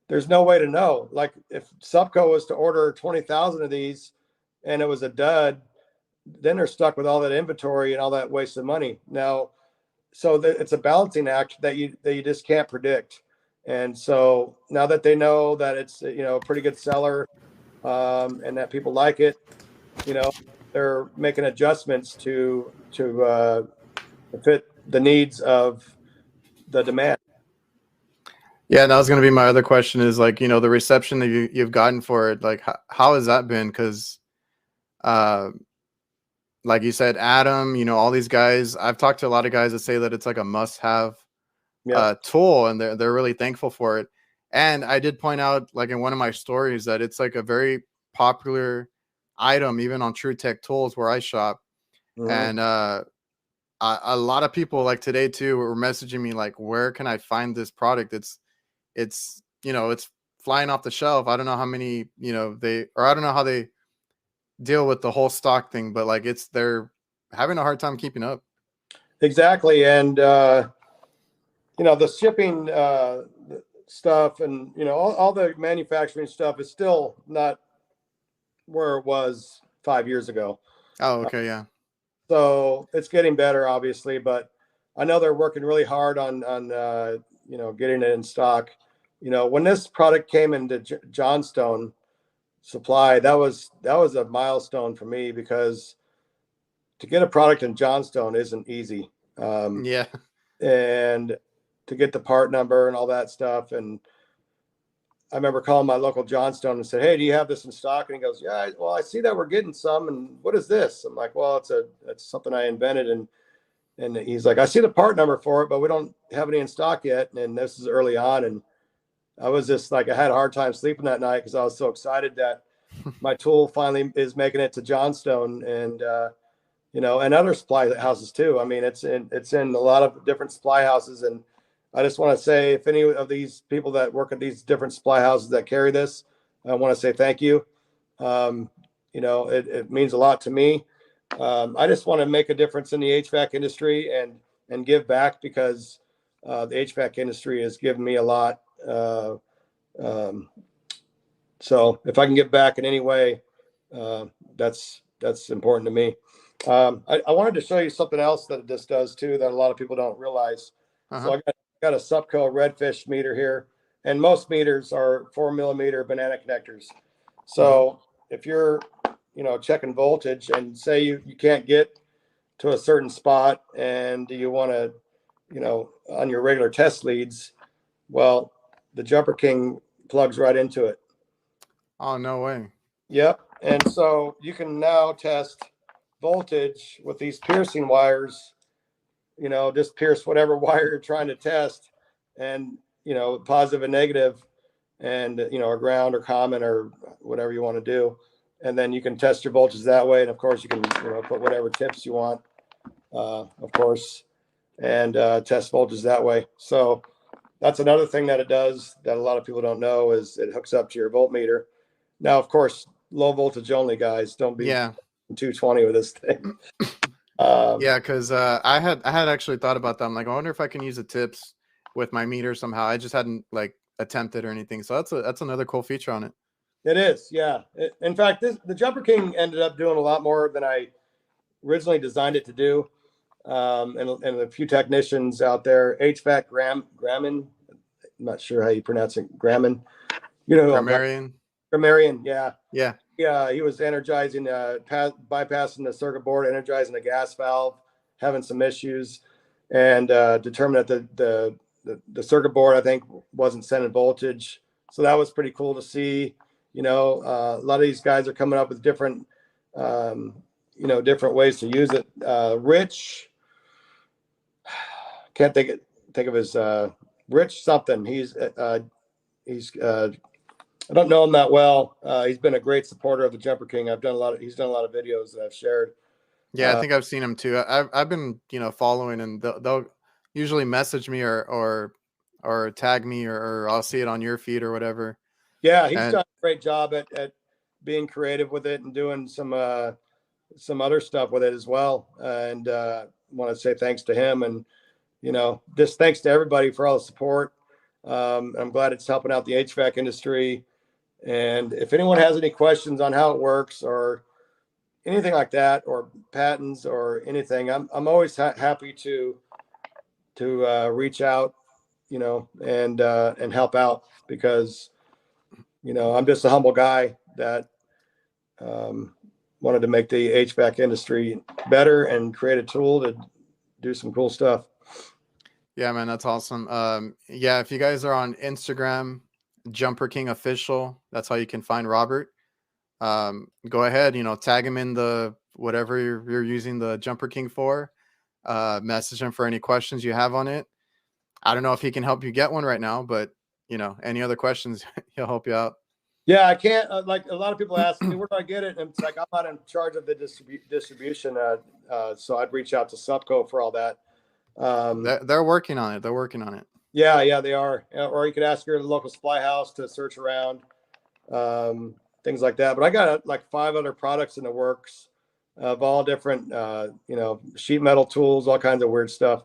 There's no way to know. Like if Supco was to order 20,000 of these and it was a dud, then they're stuck with all that inventory and all that wasted money. Now, so it's a balancing act that you just can't predict. And so now that they know that it's a pretty good seller, and that people like it, you know, they're making adjustments to fit the needs of the demand. yeah, that was going to be my other question is like, the reception that you've gotten for it, like how has that been? Because, uh, like you said, Adam, all these guys, I've talked to a lot of guys that say that it's like a must have Yep. tool, and they're really thankful for it. And I did point out, like in one of my stories, that it's like a very popular item, even on True Tech Tools where I shop. Mm-hmm. And a lot of people like today too were messaging me like, where can I find this product? It's flying off the shelf. I don't know how many, I don't know how they deal with the whole stock thing, but like they're having a hard time keeping up. Exactly. And the shipping stuff and all the manufacturing stuff is still not where it was 5 years ago. Oh, okay, yeah. So it's getting better, obviously, but I know they're working really hard on getting it in stock. When this product came into Johnstone Supply, that was a milestone for me because to get a product in Johnstone isn't easy, Yeah. and to get the part number and all that stuff. And I remember calling my local Johnstone and said, "Hey, do you have this in stock?" And he goes, "Yeah, well, I see that we're getting some. And what is this?" I'm like, "Well, it's something I invented." And he's like, "I see the part number for it, but we don't have any in stock yet." And this is early on, and I was just like, I had a hard time sleeping that night because I was so excited that my tool finally is making it to Johnstone and and other supply houses too. I mean, it's in a lot of different supply houses, and I just want to say, if any of these people that work at these different supply houses that carry this, I want to say thank you. Um, it means a lot to me. I just want to make a difference in the HVAC industry and give back because the HVAC industry has given me a lot. Um, So if I can give back in any way, that's important to me. I wanted to show you something else that this does too that a lot of people don't realize. So Uh-huh. I got a Supco redfish meter here, and most meters are 4 millimeter banana connectors. Hmm. So if you're, checking voltage and say you can't get to a certain spot and you want to, on your regular test leads, well, the Jumper King plugs right into it. Oh, no way. Yep. And so you can now test voltage with these piercing wires, just pierce whatever wire you're trying to test and, positive and negative and, or ground or common or whatever you want to do. And then you can test your voltage that way. And of course you can, put whatever tips you want, of course, and test voltage that way. So that's another thing that it does that a lot of people don't know is it hooks up to your voltmeter. Now, of course, low voltage only, guys. Don't be Yeah. 220 with this thing. Um, Yeah, because I had actually thought about that. I'm like, I wonder if I can use the tips with my meter somehow. I just hadn't like attempted or anything. So that's another cool feature on it. it is, yeah. In fact, the Jumper King ended up doing a lot more than I originally designed it to do. And a few technicians out there, HVAC Grammon, I'm not sure how you pronounce it, Grammon. You know who I'm talking Grammarian. about. Marion, yeah. Yeah. Yeah, he was energizing, bypassing the circuit board, energizing the gas valve, having some issues, and determined that the circuit board, I think, wasn't sending voltage. So that was pretty cool to see. A lot of these guys are coming up with different, different ways to use it. Rich, can't think of his Rich something. He's I don't know him that well. He's been a great supporter of the Jumper King. He's done a lot of videos that I've shared. Yeah, I think I've seen him too. I've been following, and they'll usually message me or tag me, or I'll see it on your feed or whatever. Yeah, he's And done a great job at being creative with it and doing some other stuff with it as well. And want to say thanks to him and just thanks to everybody for all the support. I'm glad it's helping out the HVAC industry. And if anyone has any questions on how it works or anything like that, or patents or anything, I'm always happy to reach out, and help out because I'm just a humble guy that um, wanted to make the HVAC industry better and create a tool to do some cool stuff. yeah, man, that's awesome. Yeah, if you guys are on Instagram, Jumper King Official, that's how you can find Robert. Go ahead, tag him in the whatever you're using the Jumper King for. Message him for any questions you have on it. I don't know if he can help you get one right now, but any other questions, he'll help you out. Yeah, I can't. Like a lot of people ask me, where do I get it? And it's like I'm not in charge of the distribution, so I'd reach out to Supco for all that. They're working on it. They're working on it. Yeah, they are. Or you could ask your local supply house to search around, things like that. But I got like 5 other products in the works of all different, sheet metal tools, all kinds of weird stuff.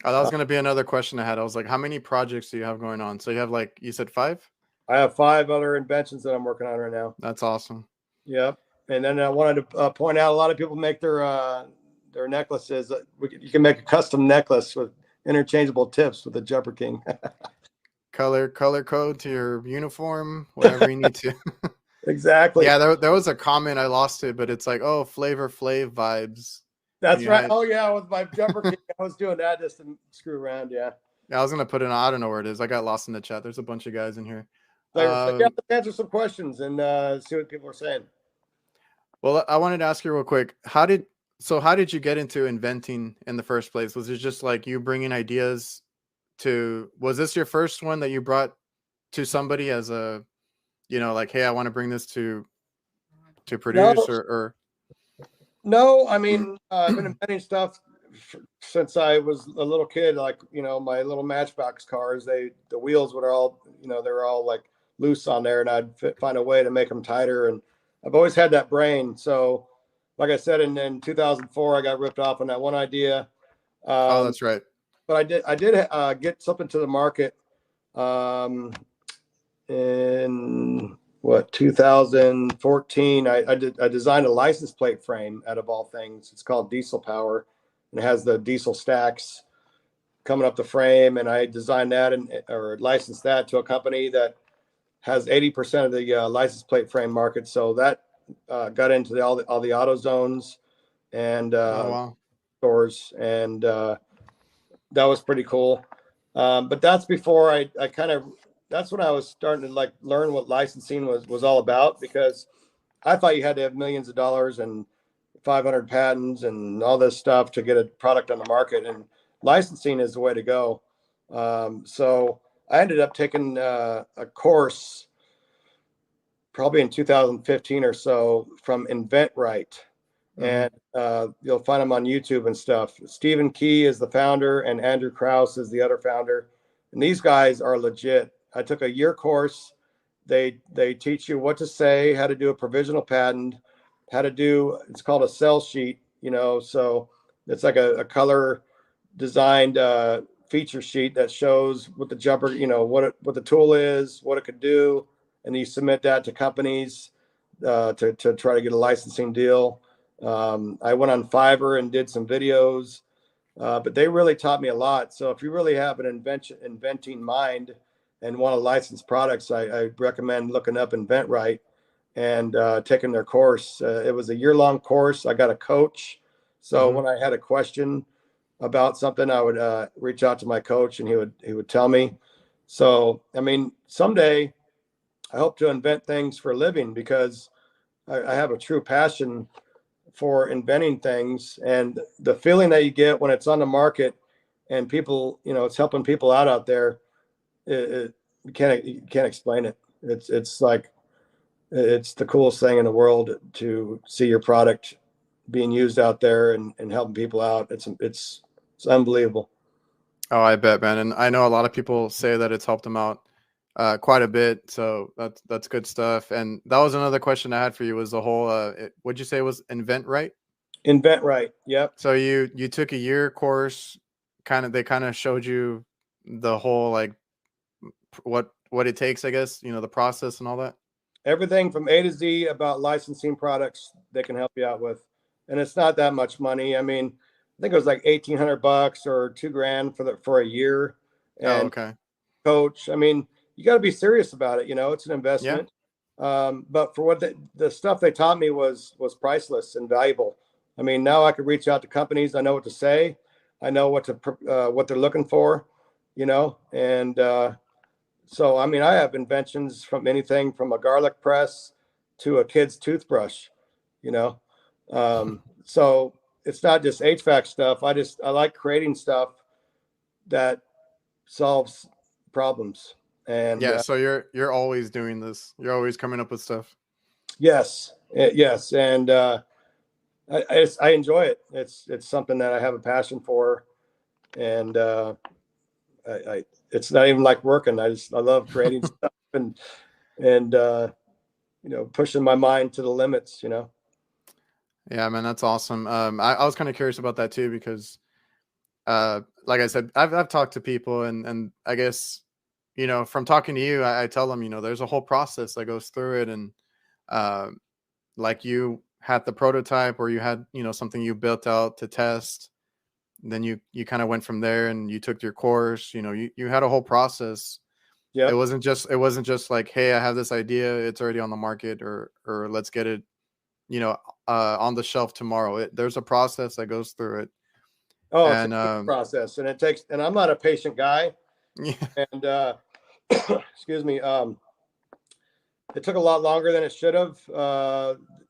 Oh, that was going to be another question I had. I was like, how many projects do you have going on? So you have like, you said 5? I have 5 other inventions that I'm working on right now. That's awesome. Yep. And then I wanted to point out a lot of people make their necklaces. You can make a custom necklace with interchangeable tips with the Jumper King. Color code to your uniform, whatever you need to. Exactly. Yeah, there was a comment, I lost it, but it's like, oh, Flavor Flav vibes. That's right. Oh yeah, with my Jumper King, I was doing that just to screw around. Yeah. Yeah, I was gonna put it on. I don't know where it is. I got lost in the chat. There's a bunch of guys in here. Yeah, let's answer some questions and see what people are saying. Well, I wanted to ask you real quick. How did you get into inventing in the first place? Was it just like you bringing ideas was this your first one that you brought to somebody as a, like, hey, I want to bring this to produce No, or no. I mean, I've been inventing stuff since I was a little kid. Like my little Matchbox cars. The wheels were all they were all like loose on there, and I'd find a way to make them tighter. And I've always had that brain. So, like I said, in 2004, I got ripped off on that one idea. oh, that's right. But I did get something to the market in 2014, I designed a license plate frame out of all things. It's called Diesel Power, and it has the diesel stacks coming up the frame. And I designed that or licensed that to a company that has 80% of the license plate frame market. So that got into all the auto zones and Oh wow. stores, and that was pretty cool. But that's before I kind of, that's when I was starting to like learn what licensing was all about, because I thought you had to have millions of dollars and 500 patents and all this stuff to get a product on the market, and licensing is the way to go. So I ended up taking a course probably in 2015 or so from InventRight, Mm-hmm. and you'll find them on YouTube and stuff. Stephen Key is the founder, and Andrew Krause is the other founder. And these guys are legit. I took a year course. They teach you what to say, how to do a provisional patent, how to do, it's called a sell sheet, so it's like a color designed feature sheet that shows what the jumper, what the tool is, what it could do, and you submit that to companies to try to get a licensing deal. I went on Fiverr and did some videos, but they really taught me a lot. So if you really have an inventing mind and want to license products, I recommend looking up InventRight and taking their course. It was a year-long course. I got a coach. So Mm-hmm. when I had a question about something, I would reach out to my coach, and he would tell me. So, I mean, someday I hope to invent things for a living, because I have a true passion for inventing things, and the feeling that you get when it's on the market and people, it's helping people out there. You can't explain it. It's like, it's the coolest thing in the world to see your product being used out there and helping people out. It's unbelievable. Oh, I bet, man. And I know a lot of people say that it's helped them out quite a bit. So that's good stuff. And that was another question I had for you was the whole what'd you say was invent right? InventRight. Yep. So you took a year course, they kind of showed you the whole like what it takes, I guess, the process and all that. Everything from A to Z about licensing products they can help you out with. And it's not that much money. I mean, I think it was like $1,800 or $2,000 for a year. Oh, And okay. coach, I mean, you got to be serious about it. It's an Yeah. investment. But for what the stuff they taught me was priceless and valuable. I mean, now I could reach out to companies. I know what to say. I know what they're looking for, and so, I mean, I have inventions from anything from a garlic press to a kid's toothbrush, you know. So it's not just HVAC stuff. I like creating stuff that solves problems. And Yeah, so you're always doing this. You're always coming up with stuff. yes, and I enjoy it. It's something that I have a passion for, and I it's not even like working. I love creating stuff and pushing my mind to the limits. Yeah, man, that's awesome. I was kind of curious about that too because like I said, I've talked to people and I guess, from talking to you, I tell them, there's a whole process that goes through it. And uh, like you had the prototype or you had, something you built out to test. Then you kind of went from there and you took your course, you had a whole process. It Yep. wasn't just like, hey, I have this idea, it's already on the market or let's get it, on the shelf tomorrow. There's a process that goes through it. Oh, it's a And huge process, and it takes. And I'm not a patient guy, yeah, and excuse me. It took a lot longer than it should have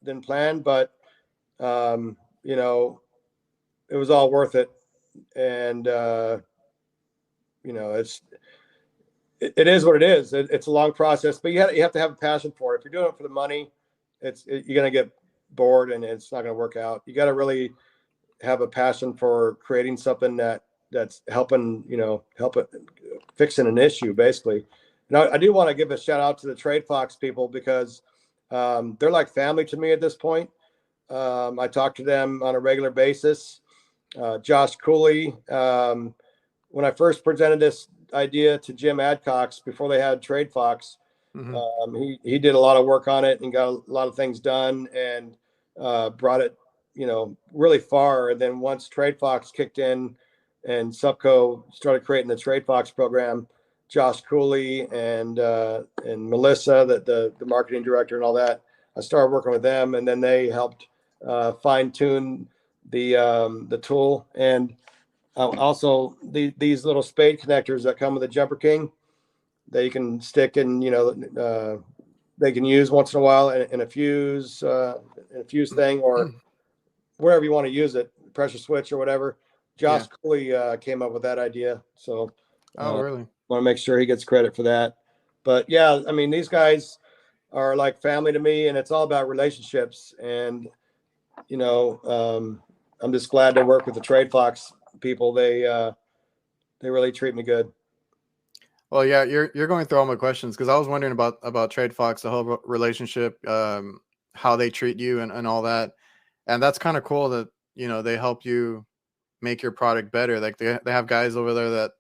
than planned, but um, you know, it was all worth it. And it's it is what it is. It's a long process, but you have to have a passion for it. If you're doing it for the money, you're gonna get bored and it's not gonna work out. You got to really have a passion for creating something that's helping fixing an issue basically. And I do want to give a shout out to the Tradefox people, because they're like family to me at this point. I talk to them on a regular basis. Josh Cooley, when I first presented this idea to Jim Adcox before they had Tradefox, Hmm. He did a lot of work on it and got a lot of things done, and brought it, really far. And then once Tradefox kicked in and Supco started creating the Tradefox program, Josh Cooley and Melissa, the marketing director and all that, I started working with them, and then they helped fine tune the tool. And also these little spade connectors that come with the Jumper King, they can stick in, they can use once in a while in a fuse thing, or wherever you want to use it, pressure switch or whatever. Yeah. Josh Cooley came up with that idea, so Oh, really? want to make sure he gets credit for that. But yeah, I mean, these guys are like family to me, and it's all about relationships. And you know, I'm just glad to work with the Trade Fox people. They really treat me good. Well, yeah, you're going through all my questions because I was wondering about Trade Fox, the whole relationship, how they treat you and all that, and that's kind of cool that they help you make your product better. Like they have guys over there that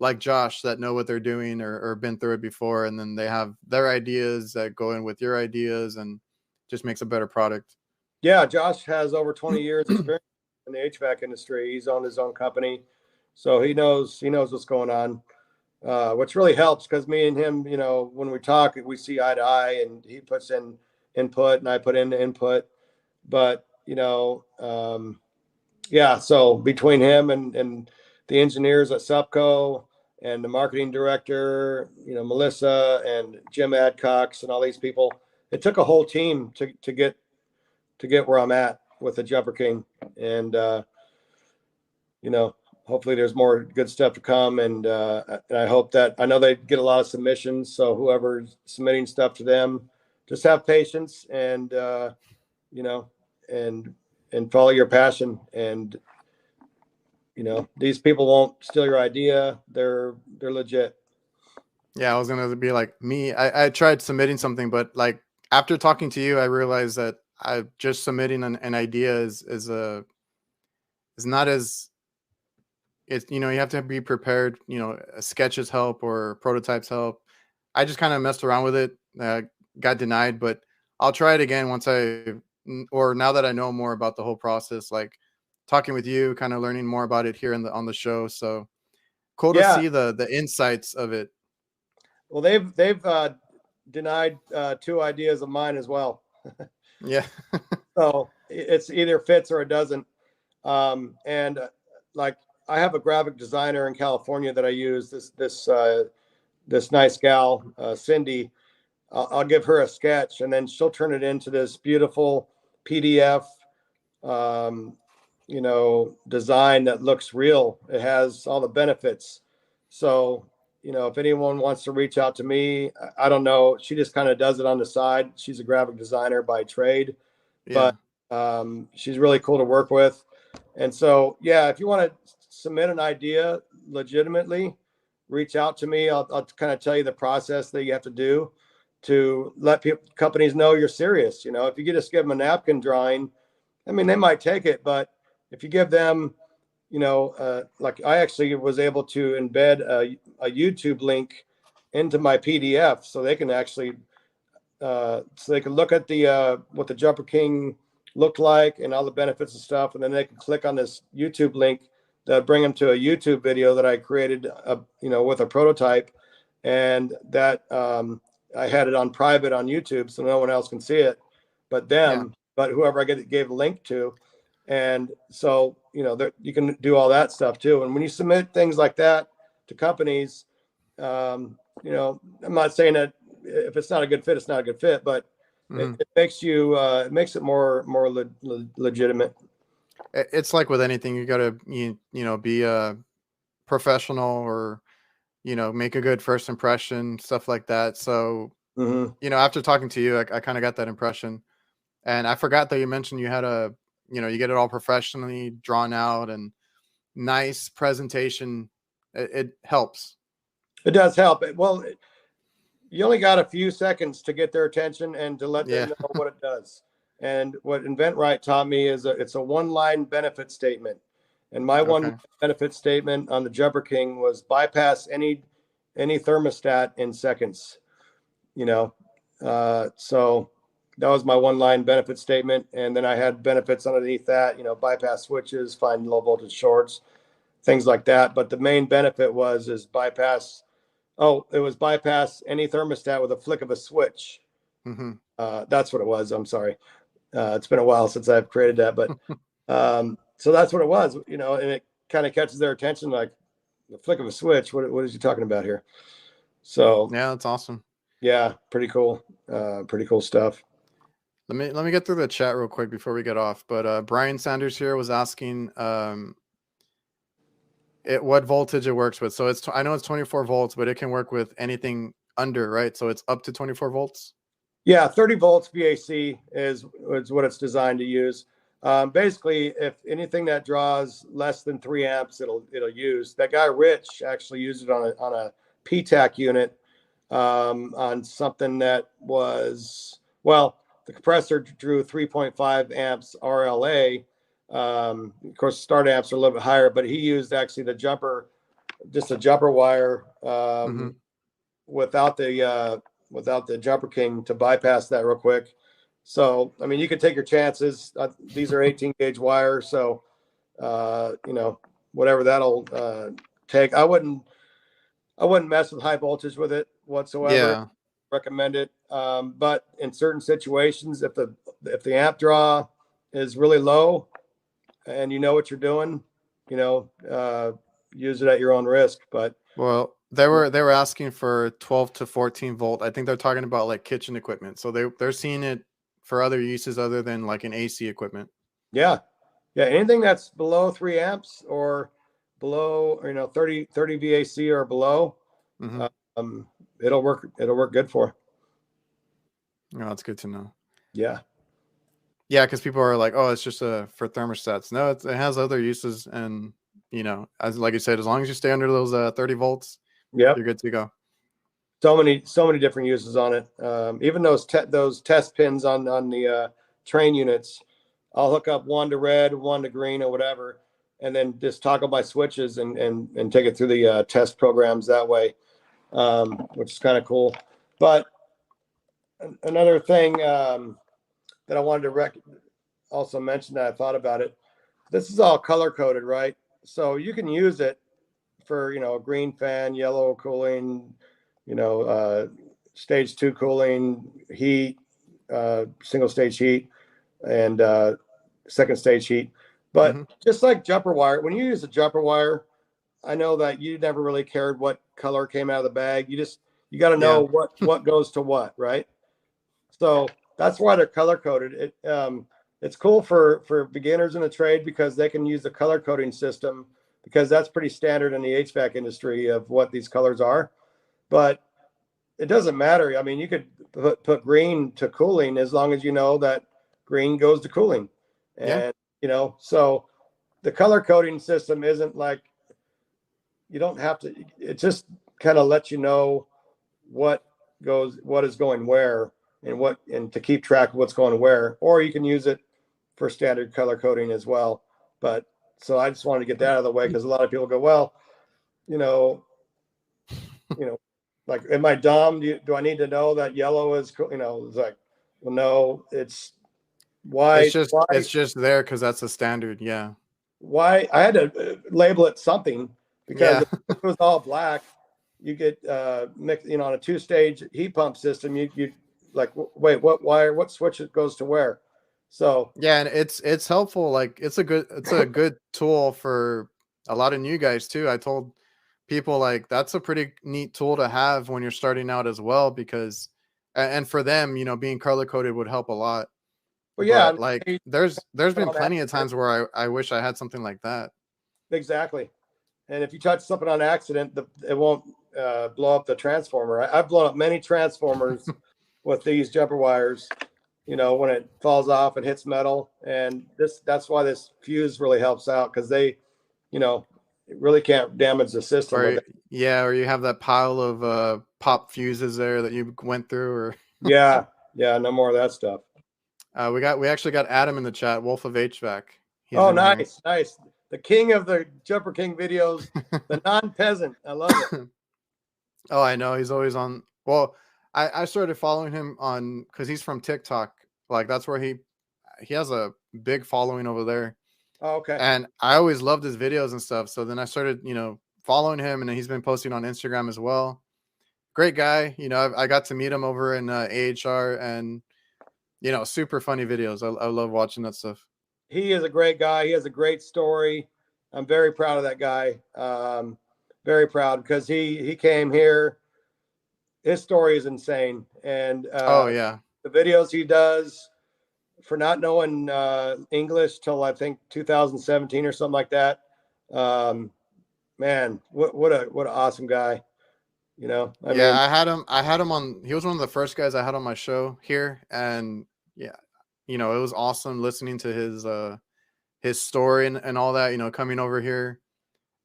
like Josh that know what they're doing or been through it before, and then they have their ideas that go in with your ideas and just makes a better product. Yeah, Josh has over 20 years experience in the HVAC industry. He's owned his own company, so he knows what's going on. Which really helps because me and him, when we talk, we see eye to eye, and he puts in input and I put in input. But yeah. So between him and the engineers at Supco and the marketing director, Melissa and Jim Adcox and all these people, it took a whole team to get where I'm at with the Jumper King. And you know, hopefully there's more good stuff to come. And I hope that, I know they get a lot of submissions. So whoever's submitting stuff to them, just have patience and, you know, and, and follow your passion. And, these people won't steal your idea. They're legit. Yeah, I was gonna be like me. I tried submitting something, but like after talking to you, I realized that I just submitting an idea is not as it's you have to be prepared. Sketches help or prototypes help. I just kind of messed around with it, got denied, but I'll try it again or now that I know more about the whole process, like talking with you, kind of learning more about it here on the show. So cool to Yeah. see the insights of it. Well, they've denied two ideas of mine as well. Yeah. So it's either fits or it doesn't. And like, I have a graphic designer in California that I use. This nice gal, Cindy. I'll give her a sketch, and then she'll turn it into this beautiful PDF, um, design that looks real. It has all the benefits. So, if anyone wants to reach out to me, I don't know. She just kind of does it on the side. She's a graphic designer by trade, but Yeah. she's really cool to work with. And so, yeah, if you want to submit an idea legitimately, reach out to me. I'll kind of tell you the process that you have to do to let companies know you're serious. If you just give them a napkin drawing, I mean, they might take it, but if you give them, like I actually was able to embed a YouTube link into my PDF, so they can actually, so they can look at the what the Jumper King looked like and all the benefits and stuff, and then they can click on this YouTube link that bring them to a YouTube video that I created, with a prototype, and that I had it on private on YouTube, so no one else can see it, Yeah. but whoever I gave a link to. And so, you can do all that stuff too. And when you submit things like that to companies, I'm not saying that if it's not a good fit, it's not a good fit, but Hmm. it makes it more legitimate. It's like with anything, you gotta be a professional or make a good first impression, stuff like that. So Hmm. after talking to you, I kind of got that impression, and I forgot that you mentioned you had you get it all professionally drawn out and nice presentation. It helps. It does help. Well, you only got a few seconds to get their attention and to let them Yeah. know what it does. And what InventRight taught me is it's a one-line benefit statement. And my one Okay. benefit statement on the Jumper King was bypass any thermostat in seconds. you know. So that was my one line benefit statement. And then I had benefits underneath that, bypass switches, find low voltage shorts, things like that. But the main benefit is bypass. Oh, it was bypass any thermostat with a flick of a switch. Mm-hmm. That's what it was. I'm sorry. It's been a while since I've created that, but so that's what it was, and it kind of catches their attention, like the flick of a switch. What is he talking about here? So Yeah, that's awesome. yeah, pretty cool. Pretty cool stuff. Let me get through the chat real quick before we get off. But Brian Sanders here was asking what voltage it works with. So I know it's 24 volts, but it can work with anything under, right? So it's up to 24 volts. Yeah, 30 volts VAC is what it's designed to use. Basically, if anything that draws less than 3 amps, it'll use. That guy Rich actually used it on a PTAC unit, on something that was, well, the compressor drew 3.5 amps RLA. Of course, start amps are a little bit higher, but he used actually just a jumper wire, Mm-hmm. without the Jumper King to bypass that real quick. So, I mean, you could take your chances. These are 18 gauge wire. So, whatever that'll take. I wouldn't mess with high voltage with it whatsoever. Yeah. Recommend it. But in certain situations, if the amp draw is really low and you know what you're doing, use it at your own risk. But Well, they were asking for 12 to 14 volt. I think they're talking about like kitchen equipment. So they're seeing it for other uses other than like an AC equipment. yeah, yeah, anything that's below 3 amps or below, 30 VAC or below, Mm-hmm. um, it'll work good for. Oh, that's good to know. Yeah. Yeah, because people are like, "Oh, it's just for thermostats." No, it has other uses, and as like you said, as long as you stay under those 30 volts, Yep. you're good to go. So many different uses on it. Even those test pins on the train units, I'll hook up one to red, one to green, or whatever, and then just toggle my switches and take it through the test programs that way, which is kind of cool. But another thing, that I wanted to also mention that I thought about it. This is all color coded, right? So you can use it for, a green fan, yellow cooling, stage 2 cooling, heat, single stage heat, and second stage heat. But Mm-hmm. just like jumper wire, when you use a jumper wire, I know that you never really cared what color came out of the bag. You got to Yeah. know what goes to what, right? So that's why they're color coded. It's cool for beginners in the trade because they can use the color coding system, because that's pretty standard in the HVAC industry of what these colors are. But it doesn't matter. I mean, you could put green to cooling as long as you know that green goes to cooling. Yeah. And, so the color coding system isn't like, you don't have to, it just kind of lets you know what is going where, and to keep track of what's going where, or you can use it for standard color coding as well. But so I just wanted to get that out of the way, because a lot of people go, well, you know, like, am I dumb? Do I need to know that yellow is, it's like, well, no, it's It's why, just it's just there because that's a standard. Yeah. I had to label it something, because Yeah. if it was all black, you get mixed, on a 2-stage heat pump system, you like, wait, what wire, what switch it goes to where? So Yeah, and it's helpful. Like it's a good tool for a lot of new guys too. I told people like that's a pretty neat tool to have when you're starting out as well because and for them, being color coded would help a lot. well, yeah, But like I there's mean, been plenty of times where I wish I had something like that. exactly. And if you touch something on accident, it won't blow up the transformer. I've blown up many transformers with these jumper wires, when it falls off and hits metal. And that's why this fuse really helps out, because it really can't damage the system with Or it. yeah, or you have that pile of pop fuses there that you went through or Yeah. Yeah. No more of that stuff. we actually got Adam in the chat, Wolf of HVAC. He's Oh, in here. nice. Nice. The king of the Jumper King videos, the non peasant. I love it. Oh, I know. He's always on. Well, I started following him on because he's from TikTok. Like that's where he has a big following over there. Oh, okay. And I always loved his videos and stuff. So then I started, following him, and then he's been posting on Instagram as well. Great guy. I got to meet him over in AHR, and super funny videos. I love watching that stuff. He is a great guy. He has a great story. I'm very proud of that guy. Very proud because he came here. His story is insane, and Oh yeah, the videos he does for not knowing English till I think 2017 or something like that. Um, Man, what an awesome guy. I yeah. mean, I had him on. He was one of the first guys I had on my show here, and yeah, it was awesome listening to his story and all that. Coming over here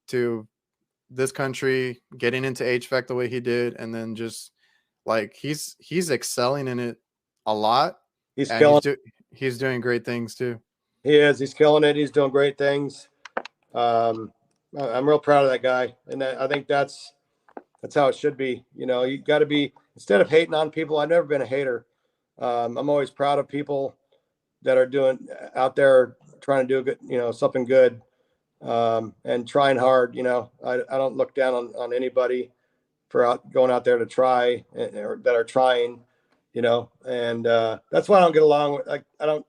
to this country, getting into HVAC the way he did, and then just like he's excelling in it a lot, he's and killing. he's doing great things too. He is. He's killing it. He's doing great things. Um, I'm real proud of that guy, and I think that's how it should be. You got to be, instead of hating on people. I've never been a hater. I'm always proud of people that are doing out there trying to do good, something good, and trying hard. I don't look down on anybody for going out there to try, or that are trying. And that's why I don't get along with. Like, I don't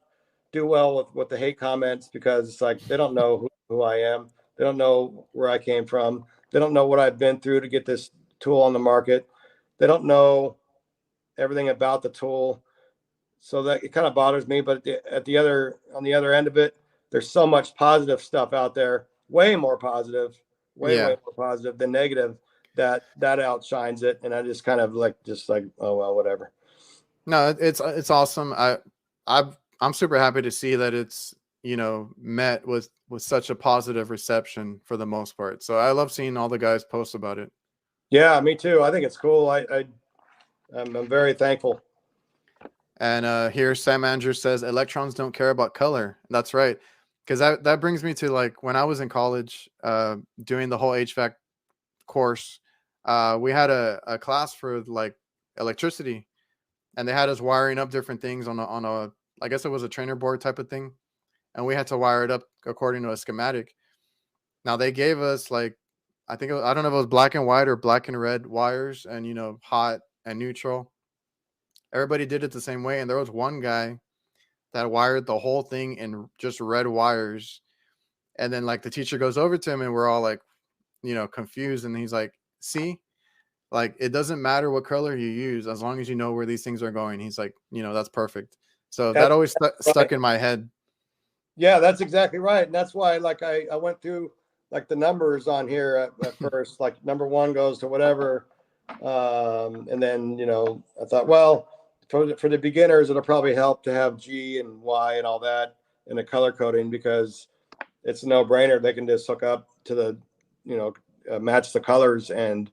do well with the hate comments, because it's like they don't know who I am. They don't know where I came from. They don't know what I've been through to get this tool on the market. They don't know everything about the tool. So that it kind of bothers me. But on the other end of it, there's so much positive stuff out there, way more positive, way Yeah. more positive than negative, that outshines it. And I just kind of like, oh well, whatever. No, it's awesome. I'm super happy to see that it's met with such a positive reception for the most part. So I love seeing all the guys post about it. Yeah, me too. I think it's cool. I'm very thankful. And here Sam Andrews says electrons don't care about color. That's right. Because that brings me to like when I was in college, doing the whole HVAC course, we had a class for like electricity, and they had us wiring up different things on a I guess it was a trainer board type of thing, and we had to wire it up according to a schematic. Now they gave us like I don't know if it was black and white or black and red wires, and hot and neutral. Everybody did it the same way, and there was one guy that wired the whole thing in just red wires. And then like the teacher goes over to him, and we're all like, confused, and he's like, "See, like it doesn't matter what color you use as long as you know where these things are going." He's like, that's perfect. So that That's always right. stuck in my head. Yeah, that's exactly right. And that's why, like, I went through like the numbers on here at first, like number one goes to whatever. And then, I thought, well, for the beginners, it'll probably help to have G and Y and all that in the color coding, because it's a no brainer. They can just hook up to the, match the colors and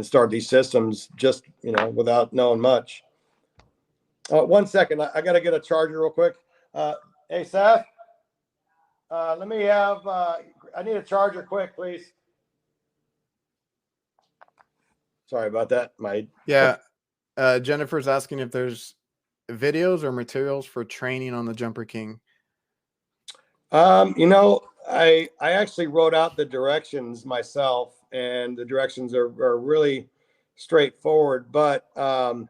start these systems just, without knowing much. 1 second. I got to get a charger real quick. Hey, Seth. Let me have, I need a charger quick, please. Sorry about that. Yeah. Jennifer's asking if there's videos or materials for training on the Jumper King. I actually wrote out the directions myself, and the directions are really straightforward, but, to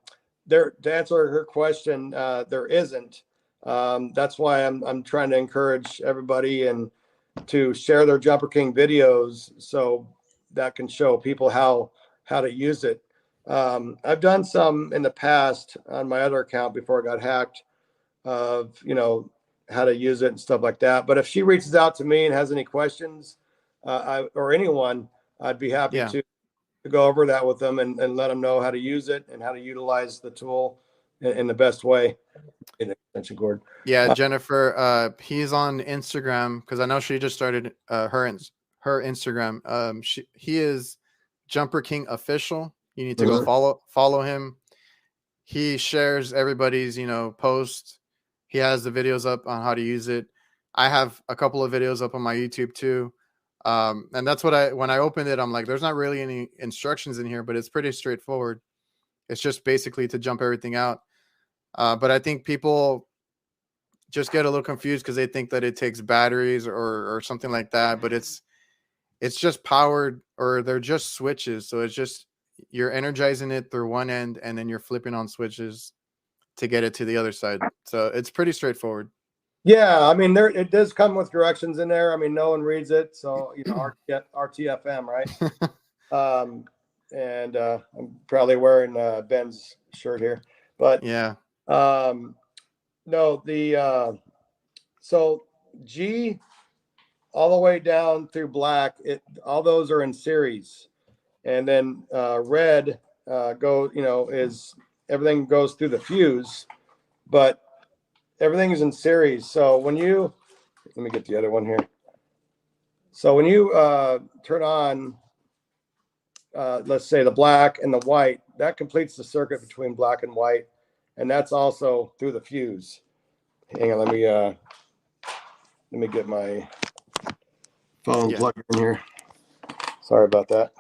answer her question, there isn't. That's why I'm trying to encourage everybody and to share their Jumper King videos, so that can show people how to use it. I've done some in the past on my other account before I got hacked, of how to use it and stuff like that. But if she reaches out to me and has any questions, or anyone, I'd be happy Yeah. to go over that with them, and let them know how to use it and how to utilize the tool in the best way. In the extension cord. Yeah, Jennifer, he's on Instagram because I know she just started her Instagram. He is Jumper King official. You need to go follow him. He shares everybody's post. He has the videos up on how to use it. I have a couple of videos up on my YouTube too. And that's what when I opened it, I'm like, there's not really any instructions in here, but it's pretty straightforward. It's just basically to jump everything out. But I think people just get a little confused because they think that it takes batteries or something like that. But it's just powered, or they're just switches. So it's just you're energizing it through one end and then you're flipping on switches to get it to the other side. So it's pretty straightforward. Yeah, I mean, it does come with directions in there. I mean, no one reads it, so RTFM, right? And I'm probably wearing Ben's shirt here, but Yeah. no, so G all the way down through black, all those are in series, and then red is everything goes through the fuse, but everything is in series. So when you let me get the other one here. So when you turn on, let's say the black and the white, that completes the circuit between black and white, and that's also through the fuse. Hang on, let me get my phone plugged in here. Sorry about that.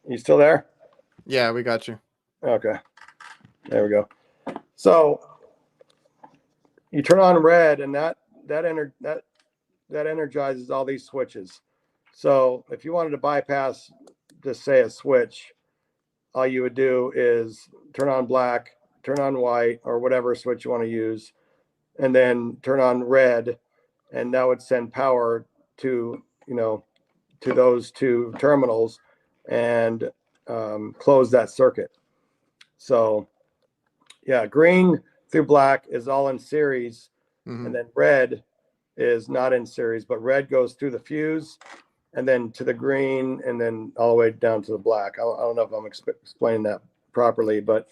You still there? Yeah, we got you. Okay, there we go. So you turn on red, and that energizes all these switches. So if you wanted to bypass, just say, a switch, all you would do is turn on black, turn on white, or whatever switch you want to use, and then turn on red, and that would send power to those two terminals and close that circuit. So yeah, green through black is all in series, and then red is not in series, but red goes through the fuse and then to the green and then all the way down to the black. I don't know if I'm explaining that properly, but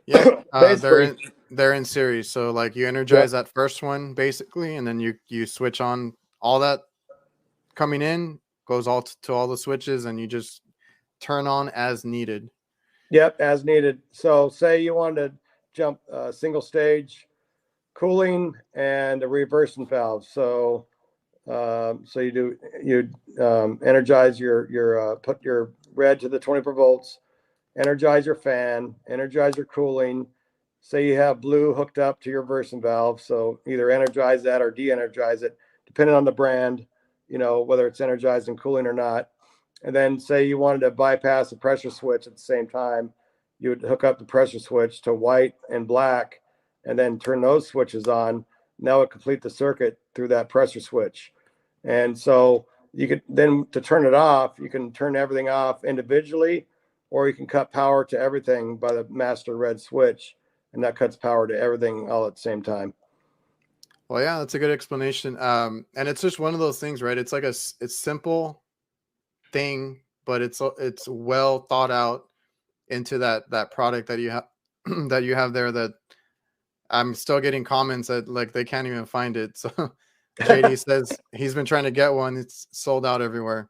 yeah, basically they're in series. So like you energize that first one basically, and then you switch on all that coming in goes all to all the switches, and you just turn on as needed. Yep, as needed. So say you wanted to jump single stage cooling and a reversing valve. So you energize your put your red to the 24 volts, energize your fan, energize your cooling. Say you have blue hooked up to your reversing valve, so either energize that or de-energize it, depending on the brand, whether it's energized and cooling or not. And then say you wanted to bypass the pressure switch at the same time, you would hook up the pressure switch to white and black, and then turn those switches on. Now it complete the circuit through that pressure switch. And so you could then, to turn it off, you can turn everything off individually, or you can cut power to everything by the master red switch, and that cuts power to everything all at the same time. Well, yeah, that's a good explanation. And it's just one of those things, right? It's like it's simple thing, but it's well thought out into that product that you have that you have there. That I'm still getting comments that like they can't even find it. So JD says he's been trying to get one. It's sold out everywhere.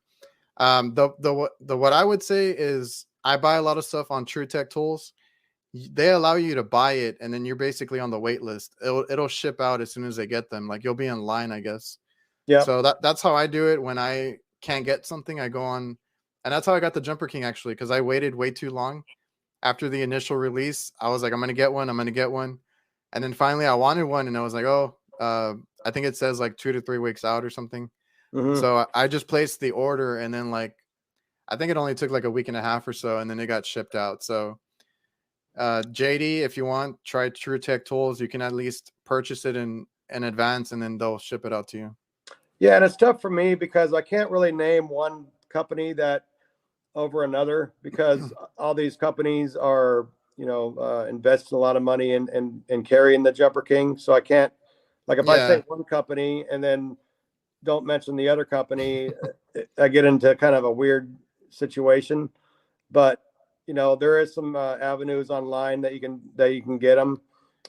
The what I would say is I buy a lot of stuff on True Tech Tools. They allow you to buy it, and then you're basically on the wait list. It'll ship out as soon as they get them. Like you'll be in line, I guess. Yeah. So that's how I do it when I can't get something. I go on, and that's how I got the Jumper King actually, because I waited way too long after the initial release. I was like, I'm gonna get one. I'm gonna get one, and then finally I wanted one, and I was like, oh, I think it says like 2 to 3 weeks out or something. So I just placed the order, and then like I think it only took like a week and a half or so, and then it got shipped out. So JD, if you want, try True Tech Tools. You can at least purchase it in advance, and then they'll ship it out to you. Yeah, and it's tough for me because I can't really name one company that over another, because all these companies are investing a lot of money in carrying the Jumper King. So I can't, like, if I say one company and then don't mention the other company, I get into kind of a weird situation. But there is some avenues online that you can get them.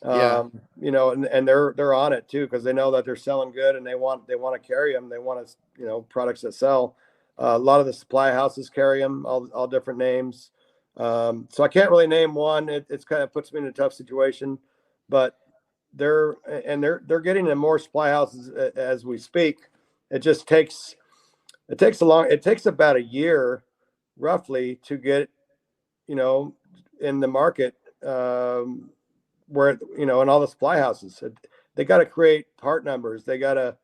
And they're on it too, because they know that they're selling good, and they want to carry them. They want to products that sell. A lot of the supply houses carry them, all different names. So I can't really name one. It's kind of puts me in a tough situation, but they're getting in more supply houses as we speak. It takes about a year roughly to get in the market, where, in all the supply houses. They got to create part numbers. They got to,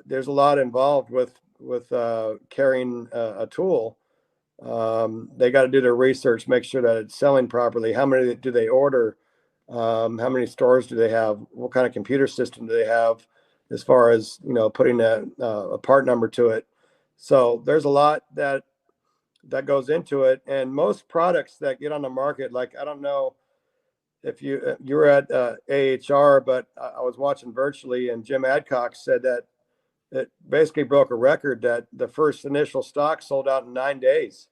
there's a lot involved with carrying a tool. They got to do their research, make sure that it's selling properly. How many do they order? How many stores do they have? What kind of computer system do they have as far as, putting a part number to it? So there's a lot that goes into it. And most products that get on the market, like, I don't know if you were at AHR, but I was watching virtually, and Jim Adcock said that it basically broke a record that the first initial stock sold out in 9 days,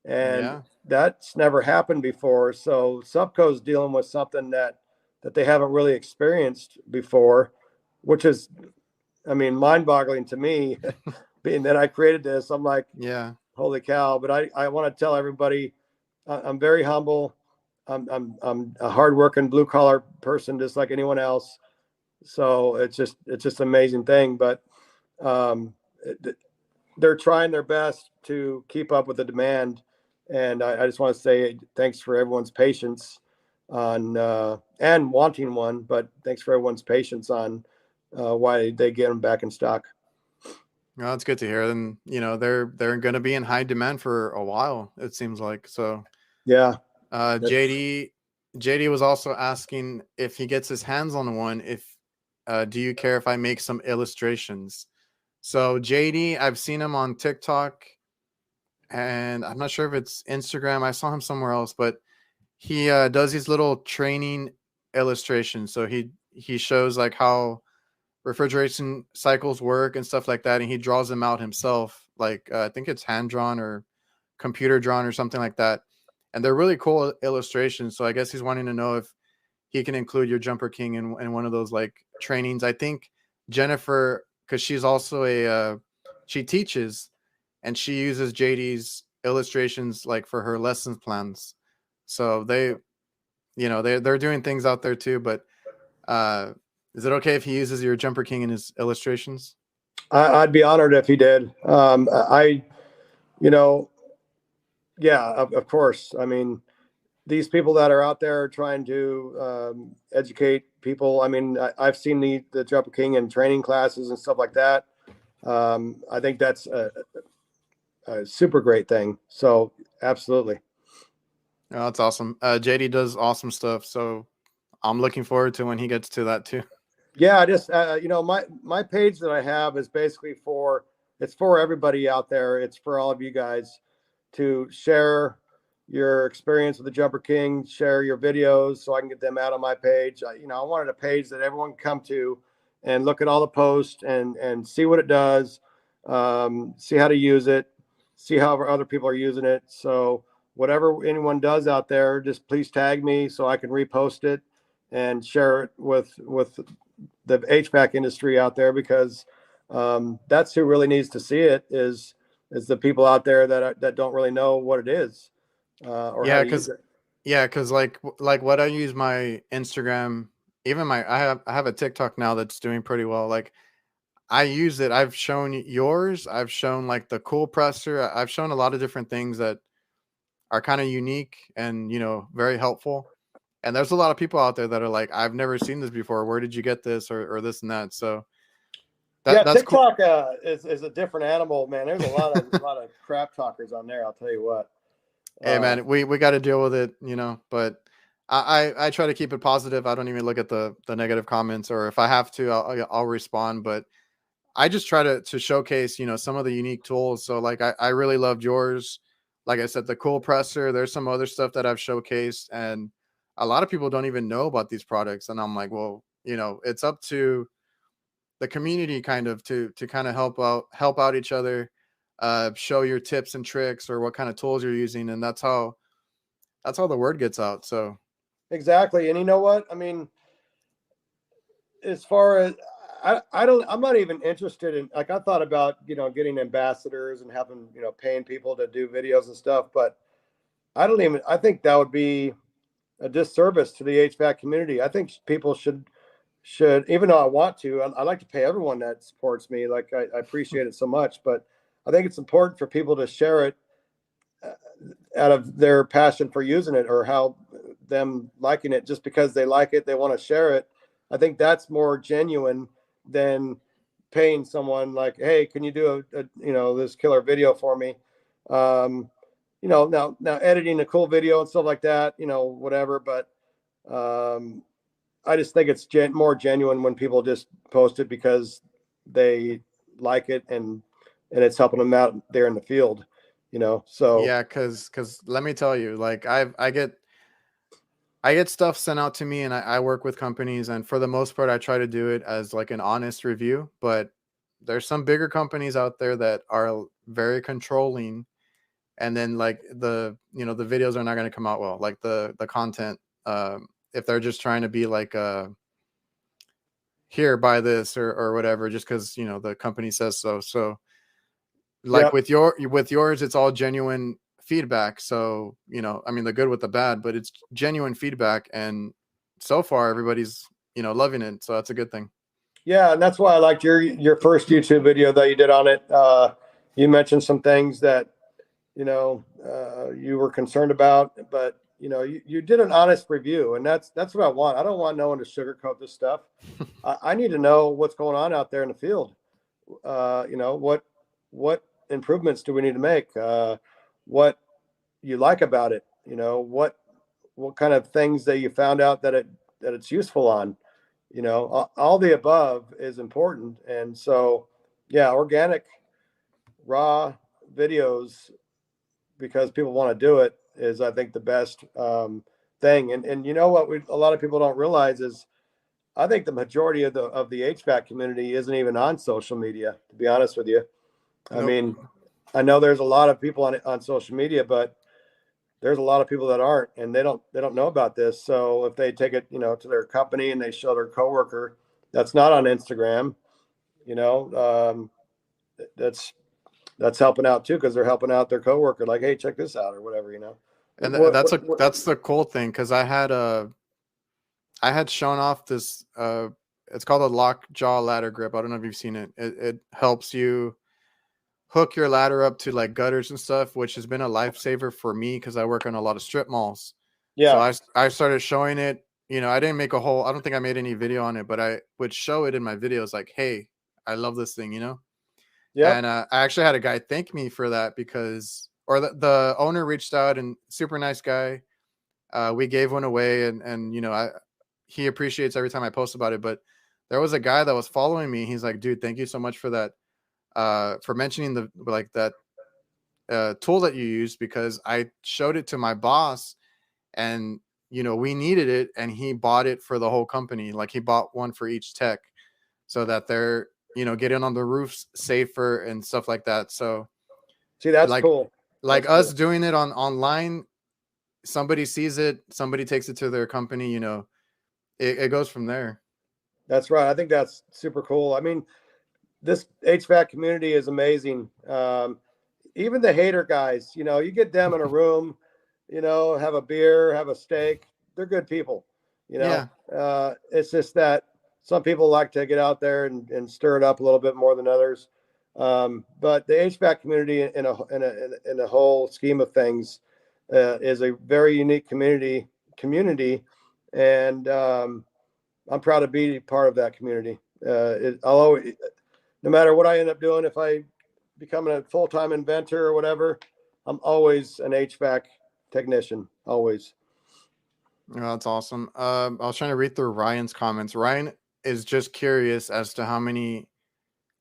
and Yeah. that's never happened before. So Supco's dealing with something that they haven't really experienced before, which is, I mean, mind-boggling to me. Being that I created this, I'm like, Yeah. holy cow. But I want to tell everybody, I'm very humble. I'm a hardworking blue collar person, just like anyone else. So it's just an amazing thing. But um, they're trying their best to keep up with the demand, and I just want to say thanks for everyone's patience on, and wanting one, but thanks for everyone's patience on why they get them back in stock. Well, that's good to hear. And they're going to be in high demand for a while, it seems like. So Yeah. uh, JD JD was also asking if he gets his hands on one. If Do you care if I make some illustrations? So JD, I've seen him on TikTok, and I'm not sure if it's Instagram. I saw him somewhere else, but he does these little training illustrations. So he shows like how refrigeration cycles work and stuff like that, and he draws them out himself. Like I think it's hand drawn or computer drawn or something like that, and they're really cool illustrations. So I guess he's wanting to know if he can include your Jumper King in one of those like trainings. I think Jennifer, because she's also she teaches, and she uses JD's illustrations like for her lessons plans. So they're doing things out there too. But is it okay if he uses your Jumper King in his illustrations? I'd be honored if he did. You know, yeah, of course. I mean, these people that are out there trying to educate people. I mean, I've seen the Jumper King in training classes and stuff like that. I think that's a super great thing. So absolutely. Oh, that's awesome. JD does awesome stuff. So I'm looking forward to when he gets to that too. Yeah, I just my page that I have is basically it's for everybody out there. It's for all of you guys to share your experience with the Jumper King, share your videos so I can get them out on my page. I wanted a page that everyone can come to and look at all the posts and see what it does, see how to use it, see how other people are using it. So whatever anyone does out there, just please tag me so I can repost it and share it with the HVAC industry out there, because that's who really needs to see it, is the people out there that don't really know what it is, or how Yeah, to use because it. like what I use my Instagram, even I have a TikTok now that's doing pretty well. Like I use it. I've shown yours. I've shown like the cool presser. I've shown a lot of different things that are kind of unique and very helpful. And there's a lot of people out there that are like, I've never seen this before. Where did you get this or this and that? So Yeah, that's cool. TikTok is a different animal, man. There's a lot of crap talkers on there. I'll tell you what. Hey Uh, man, we got to deal with it. But I try to keep it positive. I don't even look at the negative comments, or if I have to, I'll respond. But I just try to showcase some of the unique tools. So like I really loved yours. Like I said, the cool presser. There's some other stuff that I've showcased, and a lot of people don't even know about these products. And I'm like, well, it's up to the community kind of to kind of help out each other, show your tips and tricks or what kind of tools you're using, and that's how the word gets out. So exactly. And you know what? I mean, as far as I'm not even interested in, like, I thought about getting ambassadors and having paying people to do videos and stuff, but I think that would be a disservice to the HVAC community. I think people should, even though I want to, I like to pay everyone that supports me. Like, I appreciate it so much, but I think it's important for people to share it, out of their passion for using it, or how them liking it just because they like it, they want to share it. I think that's more genuine than paying someone like, hey, can you do this killer video for me? Um, now editing a cool video and stuff like that, whatever. But I just think it's more genuine when people just post it because they like it, and it's helping them out there in the field, so. Yeah, cause let me tell you, like I get stuff sent out to me, and I work with companies, and for the most part I try to do it as like an honest review, but there's some bigger companies out there that are very controlling, and then like the videos are not going to come out well, like the content, if they're just trying to be like here, buy this or whatever, just because the company says so. So like Yep. with yours, it's all genuine feedback. So I mean, the good with the bad, but it's genuine feedback, and so far everybody's loving it. So that's a good thing. Yeah, and that's why I liked your first YouTube video that you did on it. You mentioned some things that you were concerned about, but you did an honest review, and that's what I want. I don't want no one to sugarcoat this stuff. I need to know what's going on out there in the field. What improvements do we need to make? What you like about it? What kind of things that you found out that it's useful on? All the above is important. And so, yeah, organic, raw videos, because people want to do it, is, I think, the best thing. And what a lot of people don't realize is, I think the majority of the HVAC community isn't even on social media, to be honest with you. I Nope. mean, I know there's a lot of people on social media, but there's a lot of people that aren't, and they don't know about this. So if they take it, to their company and they show their coworker that's not on Instagram, you know, um, that's helping out too, because they're helping out their coworker. Like, hey, check this out, or whatever. And What, that's what, what, that's the cool thing, because I had shown off this it's called a lockjaw ladder grip. I don't know if you've seen it. It helps you hook your ladder up to like gutters and stuff, which has been a lifesaver for me because I work on a lot of strip malls. So yeah, I started showing it. I didn't make I don't think I made any video on it, but I would show it in my videos like, hey, I love this thing. yep, And I actually had a guy thank me for that, because, or the owner reached out, and super nice guy. We gave one away, and he appreciates every time I post about it. But there was a guy that was following me. He's like, dude, thank you so much for that, for mentioning that tool that you used, because I showed it to my boss, and we needed it, and he bought it for the whole company. Like, he bought one for each tech, so that they're getting on the roofs safer and stuff like that. So see, that's like cool. That's like us cool. doing it online, somebody sees it, somebody takes it to their company, it goes from there. That's right. I think that's super cool. I mean, this HVAC community is amazing. Even the hater guys, you get them in a room, have a beer, have a steak. They're good people. Yeah. It's just that some people like to get out there and stir it up a little bit more than others. But the HVAC community, in a whole scheme of things, is a very unique community, and I'm proud to be part of that community. I'll always, no matter what I end up doing, if I become a full-time inventor or whatever, I'm always an HVAC technician, always. Oh, that's awesome. I was trying to read through Ryan's comments. Ryan is just curious as to how many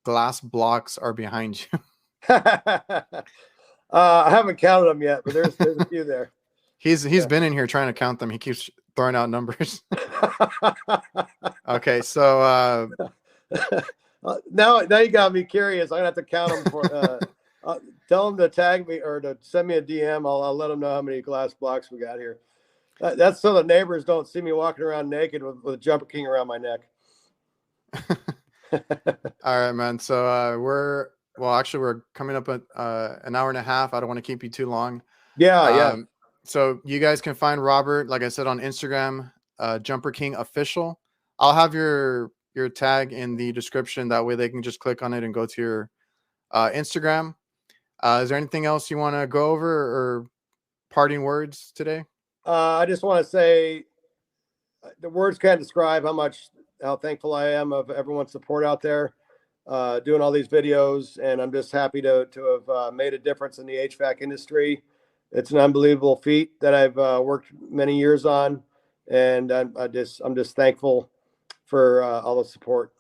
glass blocks are behind you. I haven't counted them yet, but there's a few there. He's been in here trying to count them. He keeps throwing out numbers. Okay, so Now you got me curious. I'm gonna have to count them for. Tell them to tag me or to send me a DM. I'll let them know how many glass blocks we got here. That's so the neighbors don't see me walking around naked with a Jumper King around my neck. all right, man. So we're coming up at an hour and a half. I don't want to keep you too long. Yeah. So you guys can find Robert, like I said, on Instagram, Jumper King Official. I'll have your tag in the description. That way they can just click on it and go to your Instagram. Is there anything else you want to go over, or parting words today? I just want to say the words can't describe how thankful I am of everyone's support out there, doing all these videos, and I'm just happy to have made a difference in the HVAC industry. It's an unbelievable feat that I've worked many years on, and I'm just thankful for all the support.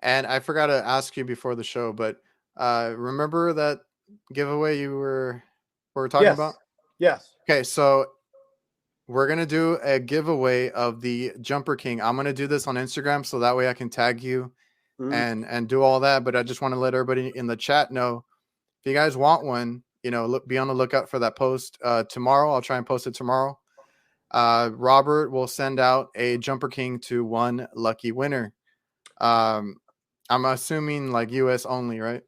And I forgot to ask you before the show, but remember that giveaway we were talking about? Yes, yes. Okay, so we're gonna do a giveaway of the Jumper King. I'm gonna do this on Instagram so that way I can tag you Mhm. and do all that. But I just want to let everybody in the chat know if you guys want one, be on the lookout for that post tomorrow. I'll try and post it tomorrow. Robert will send out a Jumper King to one lucky winner. Um, I'm assuming like US only, right?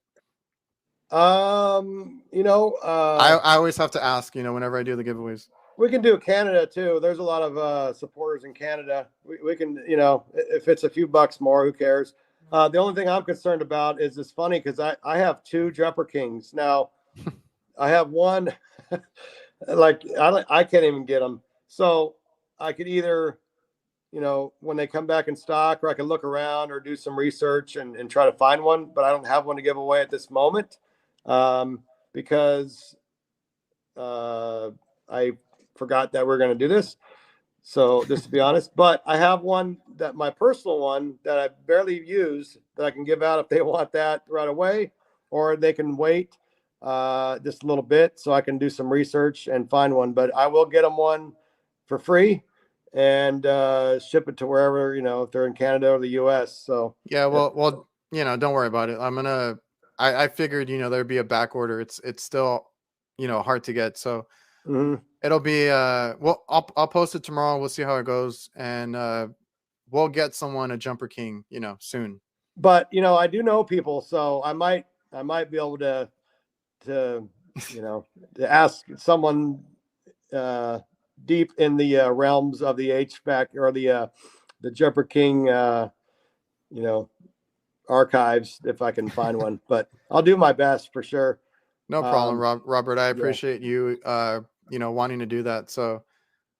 You know, I always have to ask, whenever I do the giveaways. we can do Canada too. There's a lot of supporters in Canada. We can, if it's a few bucks more, who cares? The only thing I'm concerned about is it's funny because I have two Jumper Kings now. I have one, like I can't even get them. So I could either, when they come back in stock, or I can look around or do some research and try to find one, but I don't have one to give away at this moment, because I forgot that we're going to do this. So just to be honest, but I have one that my personal one that I barely use that I can give out if they want that right away, or they can wait just a little bit so I can do some research and find one. But I will get them one for free and ship it to wherever, if they're in Canada or the US. So Yeah, well, don't worry about it. I figured, there'd be a back order. It's still, hard to get. So mhm. it'll be well, I'll post it tomorrow. We'll see how it goes. And we'll get someone a Jumper King, soon. But I do know people, so I might be able to to ask someone deep in the realms of the HVAC or the Jumper King you know archives if I can find one. But I'll do my best for sure. No problem, Um, Robert. I yeah, appreciate you wanting to do that. So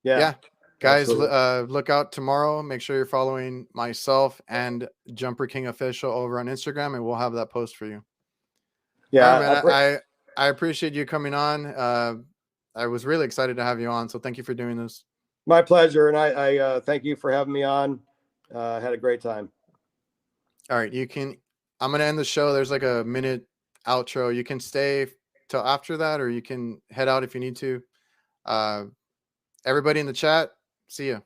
yeah, yeah, guys, absolutely. look out tomorrow. Make sure you're following myself and Jumper King Official over on Instagram, and we'll have that post for you. All right, Yeah, man. I appreciate you coming on. I was really excited to have you on, so thank you for doing this. my pleasure, and I thank you for having me on. I had a great time. All right, I'm gonna end the show. There's like a minute outro. You can stay till after that, or you can head out if you need to. Uh, everybody in the chat, see ya.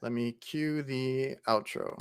Let me cue the outro.